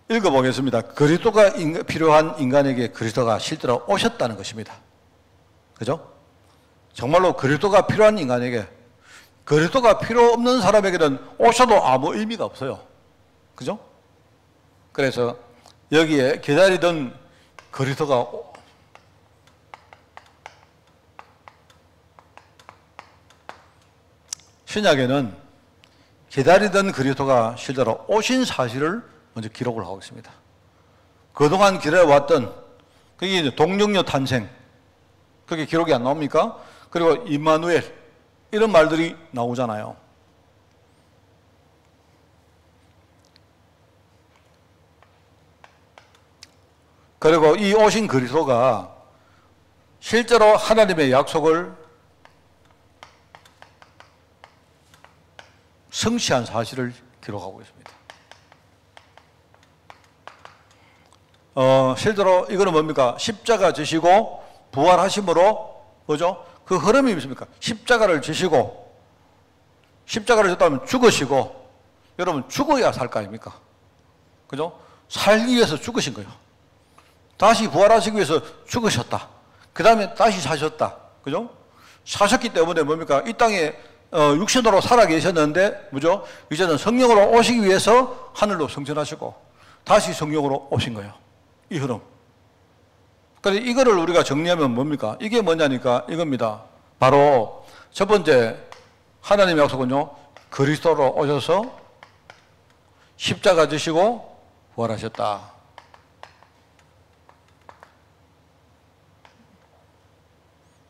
읽어보겠습니다. 그리스도가 필요한 인간에게 그리스도가 실제로 오셨다는 것입니다. 그죠? 정말로 그리스도가 필요한 인간에게, 그리스도가 필요 없는 사람에게는 오셔도 아무 의미가 없어요. 그죠? 그래서 여기에 기다리던 그리스도가 신약에는 기다리던 그리스도가 실제로 오신 사실을 먼저 기록을 하고 있습니다. 그동안 기다려왔던, 그게 이제 동정녀 탄생, 그게 기록이 안 나옵니까? 그리고 임마누엘, 이런 말들이 나오잖아요. 그리고 이 오신 그리스도가 실제로 하나님의 약속을 성취한 사실을 기록하고 있습니다. 실제로 이거는 뭡니까? 십자가 지시고 부활하심으로 뭐죠? 그 흐름이 있습니까? 십자가를 지시고 십자가를 졌다면 죽으시고 여러분 죽어야 살 거 아닙니까? 그죠? 살기 위해서 죽으신 거예요. 다시 부활하시기 위해서 죽으셨다. 그 다음에 다시 사셨다. 그죠? 사셨기 때문에 뭡니까? 이 땅에 육신으로 살아 계셨는데 뭐죠? 이제는 성령으로 오시기 위해서 하늘로 승천하시고 다시 성령으로 오신 거예요. 이 흐름. 그런데 이거를 우리가 정리하면 뭡니까? 이게 뭐냐니까 이겁니다. 바로 첫 번째 하나님의 약속은요, 그리스도로 오셔서 십자가 지시고 부활하셨다.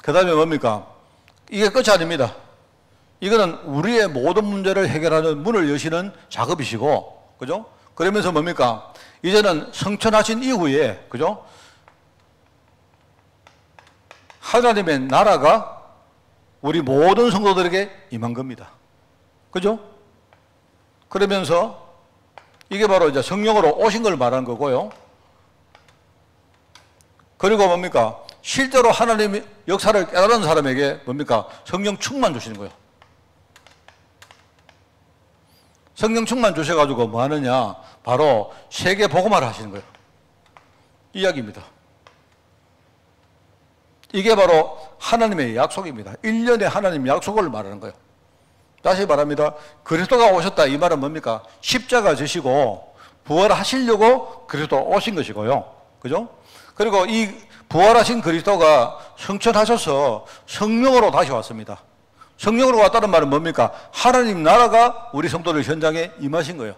그 다음에 뭡니까? 이게 끝이 아닙니다. 이거는 우리의 모든 문제를 해결하는 문을 여시는 작업이시고, 그죠? 그러면서 뭡니까? 이제는 성천하신 이후에, 그죠? 하나님의 나라가 우리 모든 성도들에게 임한 겁니다. 그죠? 그러면서 이게 바로 이제 성령으로 오신 걸 말하는 거고요. 그리고 뭡니까? 실제로 하나님의 역사를 깨달은 사람에게 뭡니까? 성령 충만 주시는 거예요. 성령 충만 주셔가지고 뭐 하느냐? 바로 세계 복음화를 하시는 거예요. 이야기입니다. 이게 바로 하나님의 약속입니다. 1년의 하나님 약속을 말하는 거예요. 다시 말합니다. 그리스도가 오셨다. 이 말은 뭡니까? 십자가 지시고 부활하시려고 그리스도 오신 것이고요. 그죠? 그리고 이 부활하신 그리스도가 성천하셔서 성령으로 다시 왔습니다. 성령으로 왔다는 말은 뭡니까? 하나님 나라가 우리 성도들 현장에 임하신 거예요.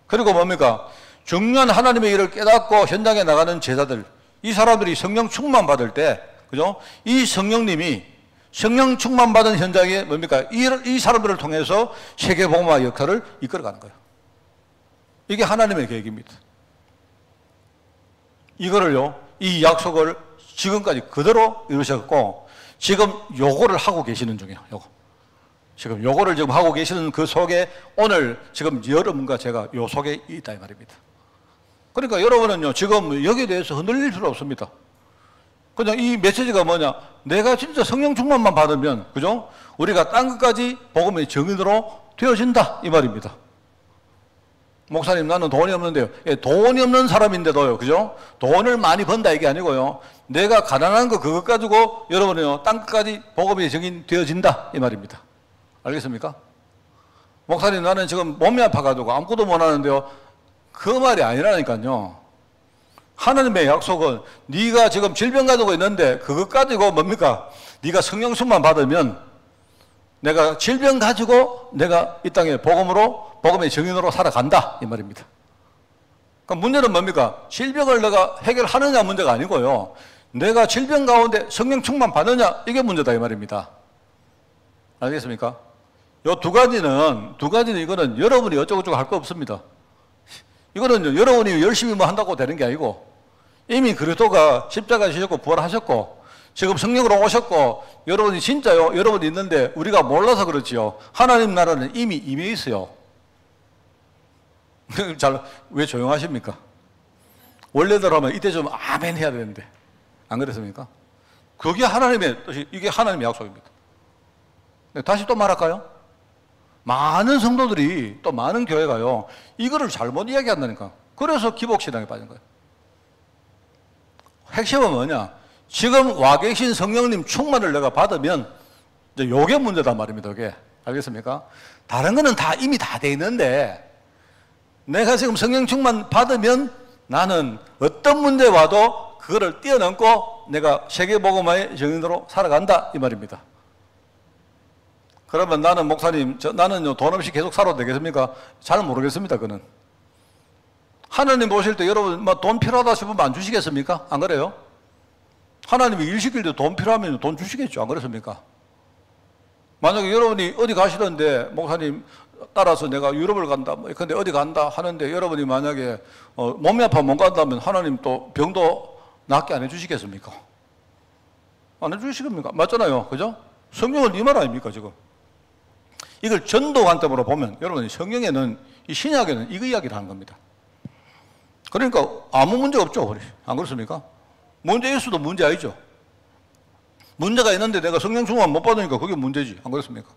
그리고 뭡니까? 중요한 하나님의 일을 깨닫고 현장에 나가는 제자들, 이 사람들이 성령 충만 받을 때, 그죠? 이 성령님이 성령 충만 받은 현장에 뭡니까? 이 사람들을 통해서 세계복음화 역사를 이끌어가는 거예요. 이게 하나님의 계획입니다. 이거를요, 이 약속을 지금까지 그대로 이루셨고, 지금 요거를 하고 계시는 중이에요, 요거. 지금 요거를 지금 하고 계시는 그 속에 오늘 지금 여러분과 제가 요 속에 있다, 이 말입니다. 그러니까 여러분은요, 지금 여기에 대해서 흔들릴 필요 없습니다. 그냥 이 메시지가 뭐냐? 내가 진짜 성령 충만만 받으면, 그죠? 우리가 땅 끝까지 복음의 증인으로 되어진다, 이 말입니다. 목사님, 나는 돈이 없는데요. 예, 돈이 없는 사람인데도요, 그죠? 돈을 많이 번다, 이게 아니고요. 내가 가난한 거 그것 가지고 여러분이요, 땅 끝까지 복음의 증인 되어진다, 이 말입니다. 알겠습니까? 목사님, 나는 지금 몸이 아파가지고 아무것도 못 하는데요. 그 말이 아니라니까요. 하나님의 약속은 네가 지금 질병 가지고 있는데 그것 가지고 뭡니까? 네가 성령 충만 받으면 내가 질병 가지고 내가 이 땅에 복음의 증인으로 살아간다, 이 말입니다. 그러니까 문제는 뭡니까? 질병을 내가 해결하느냐 문제가 아니고요. 내가 질병 가운데 성령 충만 받느냐, 이게 문제다, 이 말입니다. 알겠습니까? 요 두 가지는 이거는 여러분이 어쩌고저쩌고 할 거 없습니다. 이거는 여러분이 열심히 뭐 한다고 되는 게 아니고, 이미 그리스도가 십자가 지셨고 부활하셨고 지금 성령으로 오셨고, 여러분이 진짜요, 여러분이 있는데 우리가 몰라서 그렇지요. 하나님 나라는 이미 임해 있어요. 왜 조용하십니까? 원래대로 하면 이때 좀 아멘 해야 되는데 안 그랬습니까? 그게 하나님의 뜻이, 이게 하나님의 약속입니다. 다시 또 말할까요? 많은 성도들이, 또 많은 교회가요, 이거를 잘못 이야기한다니까. 그래서 기복신앙에 빠진 거예요. 핵심은 뭐냐? 지금 와 계신 성령님 충만을 내가 받으면 이제 요게 문제단 말입니다, 이게. 알겠습니까? 다른 거는 다 이미 다 돼 있는데, 내가 지금 성령 충만 받으면 나는 어떤 문제 와도 그거를 뛰어넘고 내가 세계복음화의 증인으로 살아간다, 이 말입니다. 그러면 나는 목사님, 나는 돈 없이 계속 살아도 되겠습니까? 잘 모르겠습니다, 그는. 하나님 보실 때 여러분 돈 필요하다 싶으면 안 주시겠습니까? 안 그래요? 하나님이 일 시킬 때 돈 필요하면 돈 주시겠죠, 안 그렇습니까? 만약에 여러분이 어디 가시던데 목사님 따라서 내가 유럽을 간다, 근데 어디 간다 하는데 여러분이 만약에 몸이 아파 못 간다면 하나님 또 병도 낫게 안 해주시겠습니까? 안 해주실 겁니까? 맞잖아요. 그죠? 성경은 이 말 아닙니까, 지금? 이걸 전도 관점으로 보면, 여러분, 성경에는, 이 신약에는 이거 이야기를 하는 겁니다. 그러니까 아무 문제 없죠, 우리. 안 그렇습니까? 문제일 수도 문제 아니죠. 문제가 있는데 내가 성령 충만 못 받으니까 그게 문제지. 안 그렇습니까?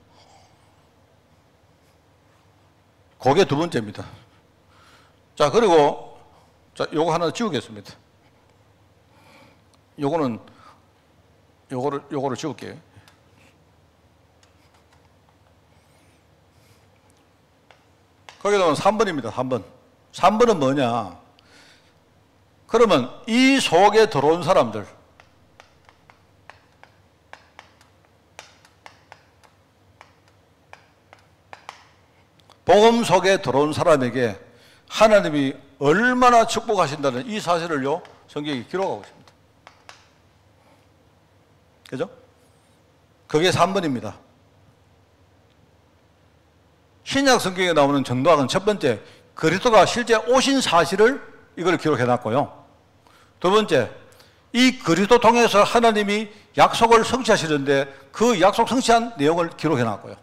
그게 두 번째입니다. 자, 그리고, 자, 요거 하나 지우겠습니다. 요거를 지울게요. 거기에 나오는 3번입니다. 3번. 3번은 뭐냐? 그러면 이 속에 들어온 사람들, 복음 속에 들어온 사람에게 하나님이 얼마나 축복하신다는 이 사실을요, 성경이 기록하고 있습니다. 그죠? 그게 3번입니다. 신약 성경에 나오는 전도학은 첫 번째, 그리스도가 실제 오신 사실을 이걸 기록해 놨고요. 두 번째, 이 그리스도 통해서 하나님이 약속을 성취하시는데 그 약속 성취한 내용을 기록해 놨고요.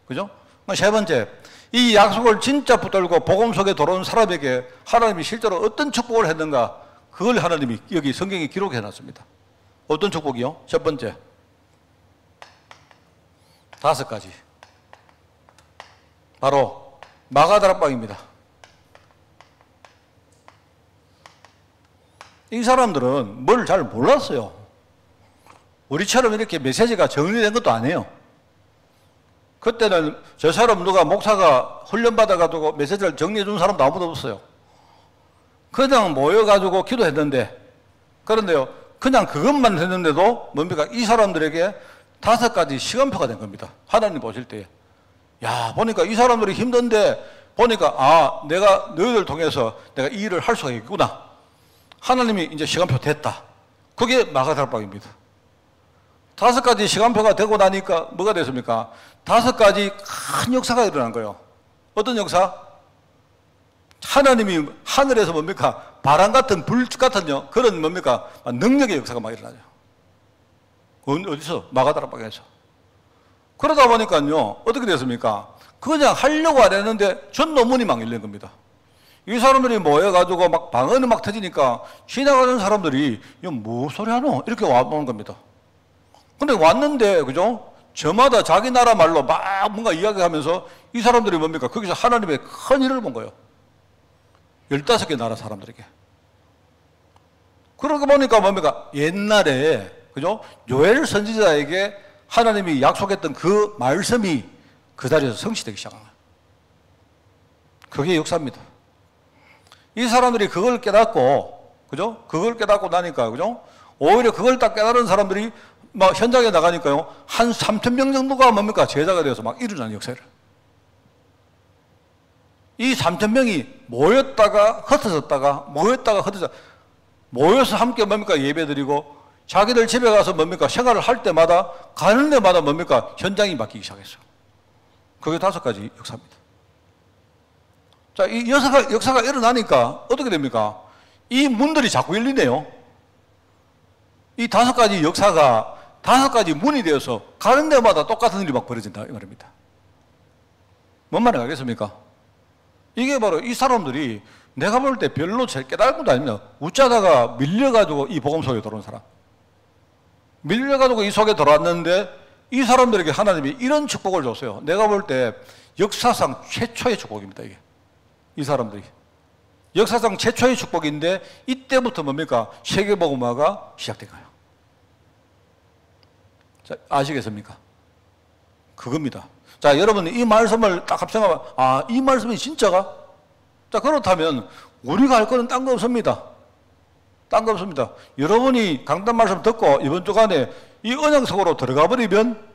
그죠? 세 번째, 이 약속을 진짜 붙들고 복음 속에 들어온 사람에게 하나님이 실제로 어떤 축복을 했는가, 그걸 하나님이 여기 성경에 기록해 놨습니다. 어떤 축복이요? 첫 번째, 5가지. 바로 마가다락방입니다. 이 사람들은 뭘 잘 몰랐어요. 우리처럼 이렇게 메시지가 정리된 것도 아니에요. 그때는 저처럼 누가 목사가 훈련받아가지고 메시지를 정리해 준 사람도 아무도 없어요. 그냥 모여가지고 기도했는데, 그런데요, 그냥 그것만 했는데도 뭡니까? 이 사람들에게 5가지 시간표가 된 겁니다. 하나님 보실 때에. 야, 보니까 이 사람들이 힘든데, 보니까, 아, 내가 너희들 통해서 내가 이 일을 할 수가 있구나. 하나님이 이제 시간표 됐다. 그게 마가다락방입니다. 5가지 시간표가 되고 나니까 뭐가 됐습니까? 5가지 큰 역사가 일어난 거예요. 어떤 역사? 하나님이 하늘에서 뭡니까? 바람 같은 불 같은 그런 뭡니까? 능력의 역사가 막 일어나죠. 어디서? 마가다락방에서. 그러다 보니까요, 어떻게 됐습니까? 그냥 하려고 안 했는데 전도문이 막 열린 겁니다. 이 사람들이 모여가지고 막 방언이 막 터지니까 지나가는 사람들이 이거 뭐 소리 하노? 이렇게 와보는 겁니다. 근데 왔는데, 그죠? 저마다 자기 나라 말로 막 뭔가 이야기하면서 이 사람들이 뭡니까? 거기서 하나님의 큰 일을 본 거예요. 15개 나라 사람들에게. 그러고 보니까 뭡니까? 옛날에, 그죠? 요엘 선지자에게 하나님이 약속했던 그 말씀이 그 자리에서 성취되기 시작한 거예요. 그게 역사입니다. 이 사람들이 그걸 깨닫고, 그죠? 그걸 깨닫고 나니까, 그죠? 오히려 그걸 딱 깨달은 사람들이 막 현장에 나가니까요, 한 3,000명 정도가 뭡니까? 제자가 되어서 막 일어나는 역사를. 이 3,000명이 모였다가 흩어졌다가, 모였다가 흩어졌다가, 모여서 함께 뭡니까? 예배 드리고, 자기들 집에 가서 뭡니까? 생활을 할 때마다, 가는 데마다 뭡니까? 현장이 바뀌기 시작했어요. 그게 5가지 역사입니다. 자, 이 역사가 일어나니까 어떻게 됩니까? 이 문들이 자꾸 열리네요. 이 5가지 역사가 5가지 문이 되어서 가는 데마다 똑같은 일이 막 벌어진다, 이 말입니다. 뭔 말인지 알겠습니까? 이게 바로 이 사람들이 내가 볼 때 별로 잘 깨달은 것도 아닙니다. 웃자다가 밀려가지고 이 복음 속에 들어온 사람. 밀려가지고 이 속에 들어왔는데 이 사람들에게 하나님이 이런 축복을 줬어요. 내가 볼 때 역사상 최초의 축복입니다, 이게. 이 사람들이. 역사상 최초의 축복인데 이때부터 뭡니까? 세계복음화가 시작된 거예요. 자, 아시겠습니까? 그겁니다. 자, 여러분 이 말씀을 딱 합성하면, 아, 이 말씀이 진짜가? 자, 그렇다면 우리가 할 거는 딴 거 없습니다. 딴 거 없습니다. 여러분이 강단 말씀 듣고 이번 주간에 이 언약 속으로 들어가 버리면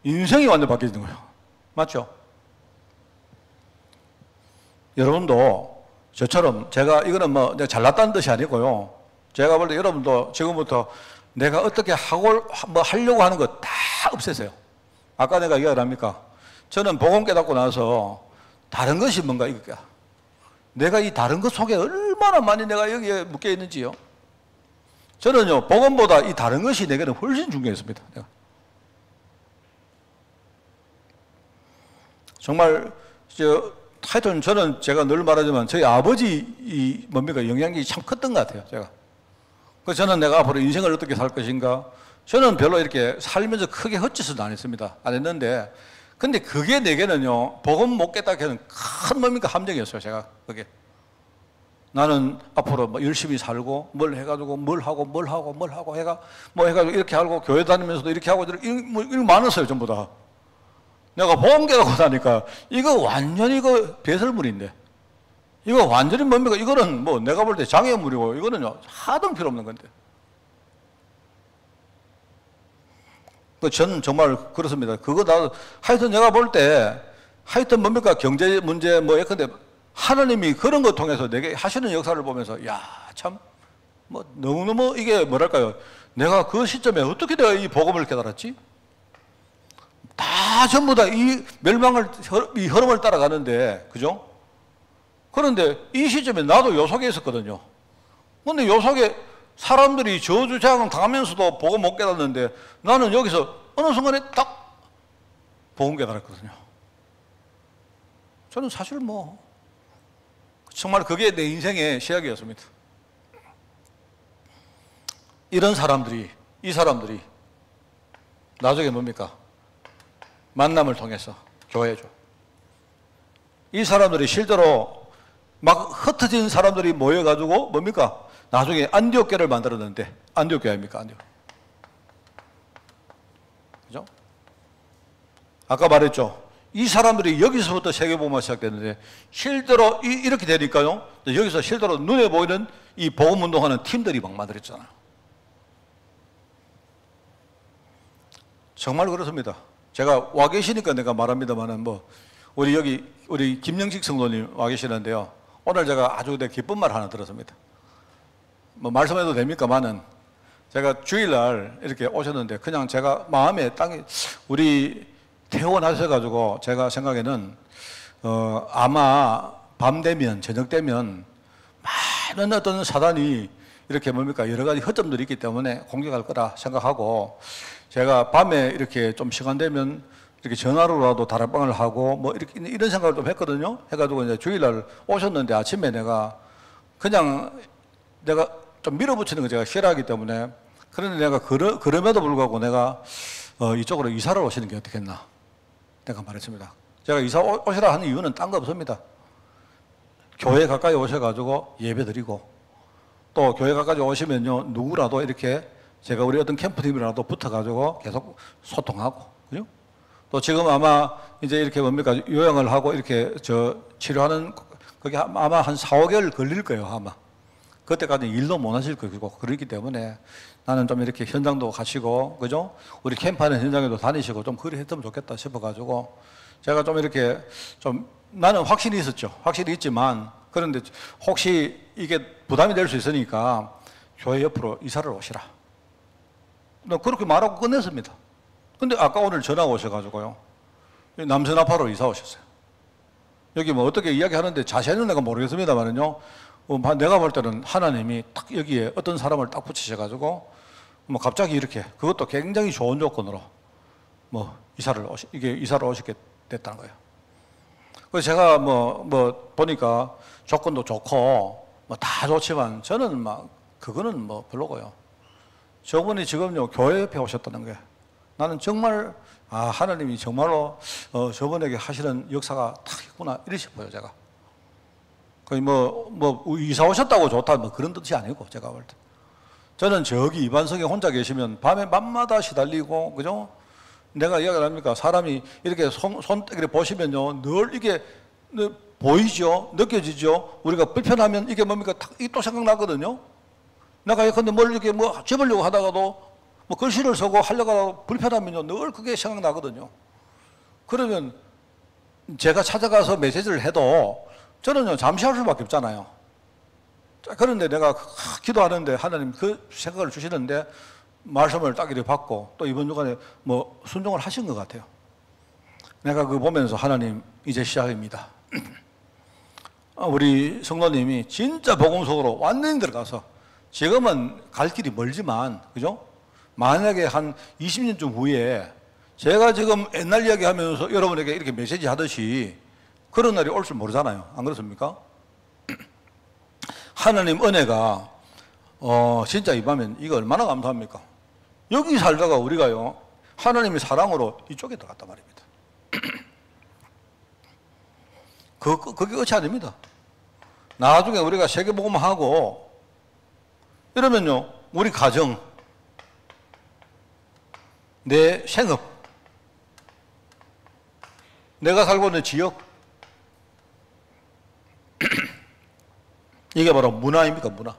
인생이 완전 바뀌는 거예요. 맞죠? 여러분도 저처럼 제가 이거는 뭐 내가 잘났다는 뜻이 아니고요. 제가 볼 때 여러분도 지금부터 내가 어떻게 하고 뭐 하려고 하는 거 다 없애세요. 아까 내가 이야기를 합니까? 저는 복음 깨닫고 나서 다른 것이 뭔가 이거야. 내가 이 다른 것 속에 얼마나 많이 내가 여기에 묶여 있는지요. 저는요, 복음보다 이 다른 것이 내게는 훨씬 중요했습니다. 내가. 정말, 하여튼 저는 제가 늘 말하지만 저희 아버지 영향력이 참 컸던 것 같아요, 제가. 그래서 저는 내가 앞으로 인생을 어떻게 살 것인가, 저는 별로 이렇게 살면서 크게 헛짓은 안 했습니다. 안 했는데, 근데 그게 내게는요, 복음 못 깨닫게 큰 함정이었어요, 제가. 그게. 나는 앞으로 뭐 열심히 살고, 뭘 해가지고, 뭘 하고 해가, 뭐 해가지고 이렇게 하고, 교회 다니면서도 이렇게 하고, 이렇게 많았어요, 전부 다. 내가 복음 깨닫고 나니까, 이거 완전히 배설물인데. 이거 완전히 이거는 뭐 내가 볼 때 장애물이고, 이거는요, 하등 필요 없는 건데. 저는 정말 그렇습니다. 하여튼 내가 볼 때, 하여튼 경제 문제 근데 하나님이 그런 거 통해서 내게 하시는 역사를 보면서, 야, 참, 너무너무 이게 뭐랄까요. 내가 그 시점에 어떻게 내가 이 복음을 깨달았지? 다 전부 다 이 이 흐름을 따라가는데, 그죠? 그런데 이 시점에 나도 요 속에 있었거든요. 근데 요 속에 사람들이 저주자금 당하면서도 복음 못 깨닫는데 나는 여기서 어느 순간에 딱 복음 깨달았거든요. 저는 사실 정말 그게 내 인생의 시작이었습니다. 이 사람들이 나중에 만남을 통해서 교회죠. 이 사람들이 실제로 막 흩어진 사람들이 모여가지고 나중에 안디옥교를 만들었는데, 안디옥교 아닙니까? 안디옥. 그죠? 아까 말했죠. 이 사람들이 여기서부터 세계복음화 시작됐는데, 실제로 이렇게 되니까요, 여기서 실제로 눈에 보이는 이 복음운동하는 팀들이 막 만들었잖아요. 정말 그렇습니다. 제가 와 계시니까 내가 말합니다만은 우리 김영식 성도님 와 계시는데요. 오늘 제가 아주 기쁜 말 하나 들었습니다. 말씀해도 됩니까만은 제가 주일날 이렇게 오셨는데 그냥 제가 마음에 우리 퇴원하셔가지고 제가 생각에는 아마 밤 되면 저녁 되면 많은 어떤 사단이 이렇게 여러 가지 허점들이 있기 때문에 공격할 거라 생각하고 제가 밤에 이렇게 좀 시간 되면 이렇게 전화로라도 다락방을 하고 이런 생각을 좀 했거든요. 해가지고 이제 주일날 오셨는데 아침에 내가 좀 밀어붙이는 거 제가 싫어하기 때문에 그런데 내가 그럼에도 불구하고 내가 이쪽으로 이사를 오시는 게 어떻겠나 내가 말했습니다. 제가 이사 오시라 하는 이유는 딴 거 없습니다. 교회 가까이 오셔가지고 예배 드리고 또 교회 가까이 오시면요 누구라도 이렇게 제가 우리 어떤 캠프팀이라도 붙어가지고 계속 소통하고 그죠? 또 지금 아마 이제 이렇게 요양을 하고 이렇게 치료하는 그게 아마 한 4, 5개월 걸릴 거예요 아마. 그때까지 일도 못 하실 거고 그렇기 때문에 나는 좀 이렇게 현장도 가시고 그죠? 우리 캠프하는 현장에도 다니시고 좀 그리 했으면 좋겠다 싶어가지고 제가 좀 이렇게 나는 확신이 있었죠. 확실히 있지만 그런데 혹시 이게 부담이 될 수 있으니까 교회 옆으로 이사를 오시라. 그렇게 말하고 끝냈습니다. 근데 아까 오늘 전화 오셔가지고요. 남선아파로 이사 오셨어요. 여기 어떻게 이야기하는데 자세히는 내가 모르겠습니다만은요. 내가 볼 때는 하나님이 딱 여기에 어떤 사람을 딱 붙이셔가지고 갑자기 이렇게 그것도 굉장히 좋은 조건으로 이사를 오시게 됐다는 거예요. 그래서 제가 보니까 조건도 좋고 다 좋지만 저는 그거는 별로고요. 저분이 지금요 교회 옆에 오셨다는 게 나는 정말 하나님이 정말로 저분에게 하시는 역사가 딱 있구나 이래 싶어요 제가. 거의 이사 오셨다고 좋다 그런 뜻이 아니고 제가 볼 때 저는 저기 이반석에 혼자 계시면 밤에 밤마다 시달리고 그죠? 내가 이야기를 합니까? 사람이 이렇게 손때기를 보시면요 늘 이게 보이죠? 느껴지죠? 우리가 불편하면 이게 딱 이 또 생각나거든요. 내가 예컨대 뭘 이렇게 접으려고 하다가도 글씨를 쓰고 하려고 하다가 불편하면요 늘 그게 생각나거든요. 그러면 제가 찾아가서 메시지를 해도 저는요 잠시 할 수밖에 없잖아요. 그런데 내가 기도하는데 하나님 그 생각을 주시는데 말씀을 딱 이렇게 받고 또 이번 주간에 순종을 하신 것 같아요. 내가 그거 보면서 하나님 이제 시작입니다. 우리 성도님이 진짜 복음 속으로 완전히 들어가서 지금은 갈 길이 멀지만, 그죠? 만약에 한 20년쯤 후에 제가 지금 옛날 이야기 하면서 여러분에게 이렇게 메시지 하듯이 그런 날이 올 줄 모르잖아요. 안 그렇습니까? 하나님 은혜가, 진짜 임하면 이거 얼마나 감사합니까? 여기 살다가 우리가요, 하나님의 사랑으로 이쪽에 들어갔단 말입니다. 그게 끝이 아닙니다. 나중에 우리가 세계복음하고 이러면요, 우리 가정, 내 생업, 내가 살고 있는 지역, 이게 바로 문화입니다. 문화.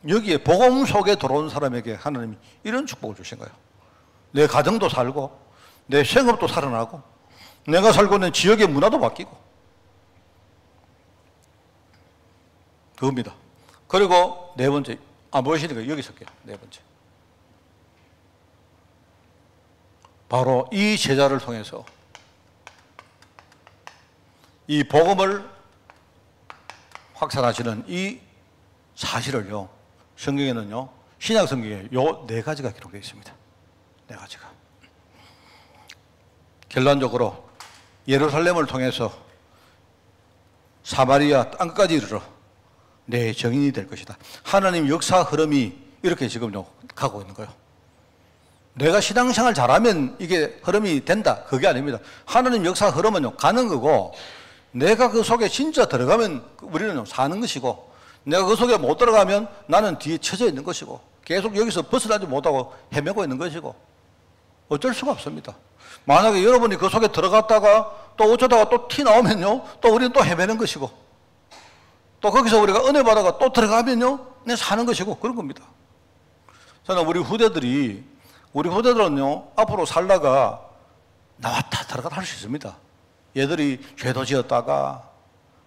여기에 복음 속에 들어온 사람에게 하나님이 이런 축복을 주신 거예요. 내 가정도 살고 내 생업도 살아나고 내가 살고 있는 지역의 문화도 바뀌고, 그겁니다. 그리고 네 번째, 무엇이니까 여기 쓸게요. 네 번째, 바로 이 제자를 통해서 이 복음을 확산하시는 이 사실을요, 성경에는요, 신약 성경에 요 네 가지가 기록되어 있습니다. 네 가지가. 결론적으로 예루살렘을 통해서 사마리아 땅까지 이르러 내 정인이 될 것이다. 하나님 역사 흐름이 이렇게 지금요 가고 있는 거예요. 내가 신앙생활 잘하면 이게 흐름이 된다, 그게 아닙니다. 하나님 역사 흐름은요 가는 거고, 내가 그 속에 진짜 들어가면 우리는 사는 것이고, 내가 그 속에 못 들어가면 나는 뒤에 처져 있는 것이고, 계속 여기서 벗어나지 못하고 헤매고 있는 것이고, 어쩔 수가 없습니다. 만약에 여러분이 그 속에 들어갔다가 또 어쩌다가 또 티 나오면요, 또 우리는 또 헤매는 것이고, 또 거기서 우리가 은혜 받아가 또 들어가면요, 내 사는 것이고, 그런 겁니다. 저는 우리 후대들은요, 앞으로 살다가 나왔다 들어갔다 할 수 있습니다. 얘들이 죄도 지었다가,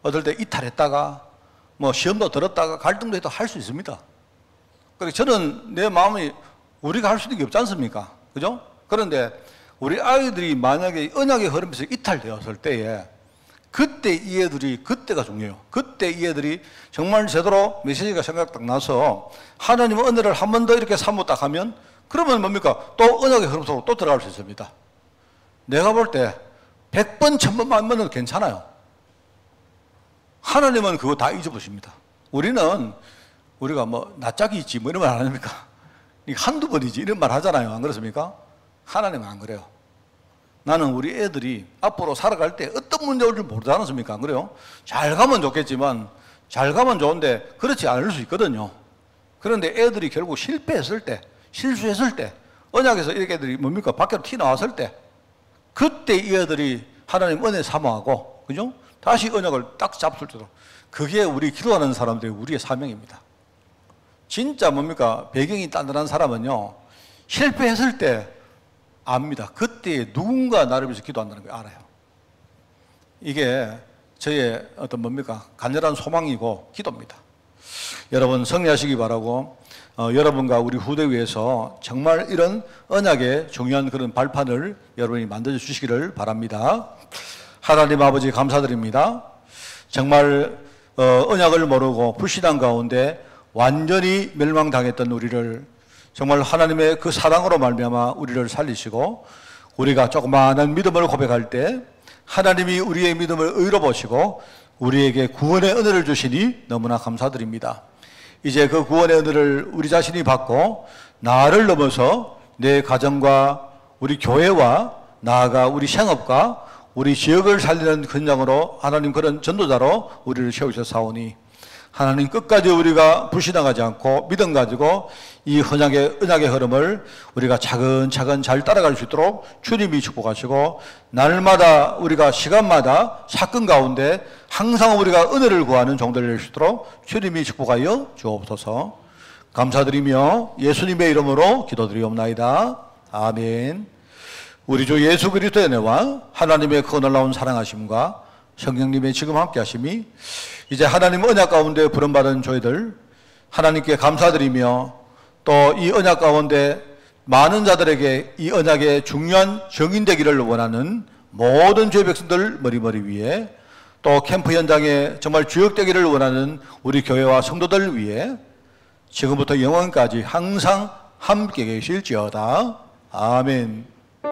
어떨 때 이탈했다가, 뭐 시험도 들었다가 갈등도 해도 할 수 있습니다. 그래서 저는 내 마음이 우리가 할 수 있는 게 없지 않습니까? 그죠? 그런데 우리 아이들이 만약에 언약의 흐름에서 이탈되었을 때에, 그때 이 애들이, 그때가 중요해요. 그때 이 애들이 정말 제대로 메시지가 생각 딱 나서 하나님의 은혜를 한 번 더 이렇게 삼았다 하면, 그러면 뭡니까? 또 언약의 흐름 속으로 또 들어갈 수 있습니다. 내가 볼 때 100번, 1000번만 하면 괜찮아요. 하나님은 그거 다 잊어보십니다. 우리가 뭐 낯짝이 있지 뭐 이런 말 안 합니까? 한두 번이지 이런 말 하잖아요. 안 그렇습니까? 하나님은 안 그래요. 나는 우리 애들이 앞으로 살아갈 때 어떤 문제 올지 모르지 않습니까? 안 그래요? 잘 가면 좋겠지만, 잘 가면 좋은데 그렇지 않을 수 있거든요. 그런데 애들이 결국 실패했을 때, 실수했을 때, 언약에서 이렇게 애들이 뭡니까? 밖으로 튀 나왔을 때, 그때 이 애들이 하나님 은혜 사모하고, 그죠? 다시 언약을 딱 잡을 때도, 그게 우리 기도하는 사람들이 우리의 사명입니다. 진짜 뭡니까? 배경이 단단한 사람은요, 실패했을 때 압니다. 그때 누군가 나를 위해서 기도한다는 걸 알아요. 이게 저의 어떤 뭡니까? 간절한 소망이고 기도입니다. 여러분 승리하시기 바라고, 여러분과 우리 후대 위해서 정말 이런 언약의 중요한 그런 발판을 여러분이 만들어 주시기를 바랍니다. 하나님 아버지 감사드립니다. 정말 언약을 모르고 불신앙 가운데 완전히 멸망당했던 우리를 정말 하나님의 그 사랑으로 말미암아 우리를 살리시고, 우리가 조그마한 믿음을 고백할 때 하나님이 우리의 믿음을 의로 보시고 우리에게 구원의 은혜를 주시니 너무나 감사드립니다. 이제 그 구원의 은혜를 우리 자신이 받고 나를 넘어서 내 가정과 우리 교회와 나아가 우리 생업과 우리 지역을 살리는 현장으로 하나님 그런 전도자로 우리를 세우셔사오니, 하나님 끝까지 우리가 불신앙하지 않고 믿음 가지고 이 언약의 흐름을 우리가 차근차근 잘 따라갈 수 있도록 주님이 축복하시고, 날마다 우리가 시간마다 사건 가운데 항상 우리가 은혜를 구하는 종들이 될 수 있도록 주님이 축복하여 주옵소서. 감사드리며 예수님의 이름으로 기도드리옵나이다. 아멘. 우리 주 예수 그리스도의 은혜와 하나님의 그 놀라운 사랑하심과 성령님의 지금 함께 하심이 이제 하나님 언약 가운데 부름받은 저희들 하나님께 감사드리며, 또 이 언약 가운데 많은 자들에게 이 언약의 중요한 정인되기를 원하는 모든 죄 백성들 머리머리 위에, 또 캠프 현장에 정말 주역되기를 원하는 우리 교회와 성도들을 위해 지금부터 영원까지 항상 함께 계실지어다. 아멘.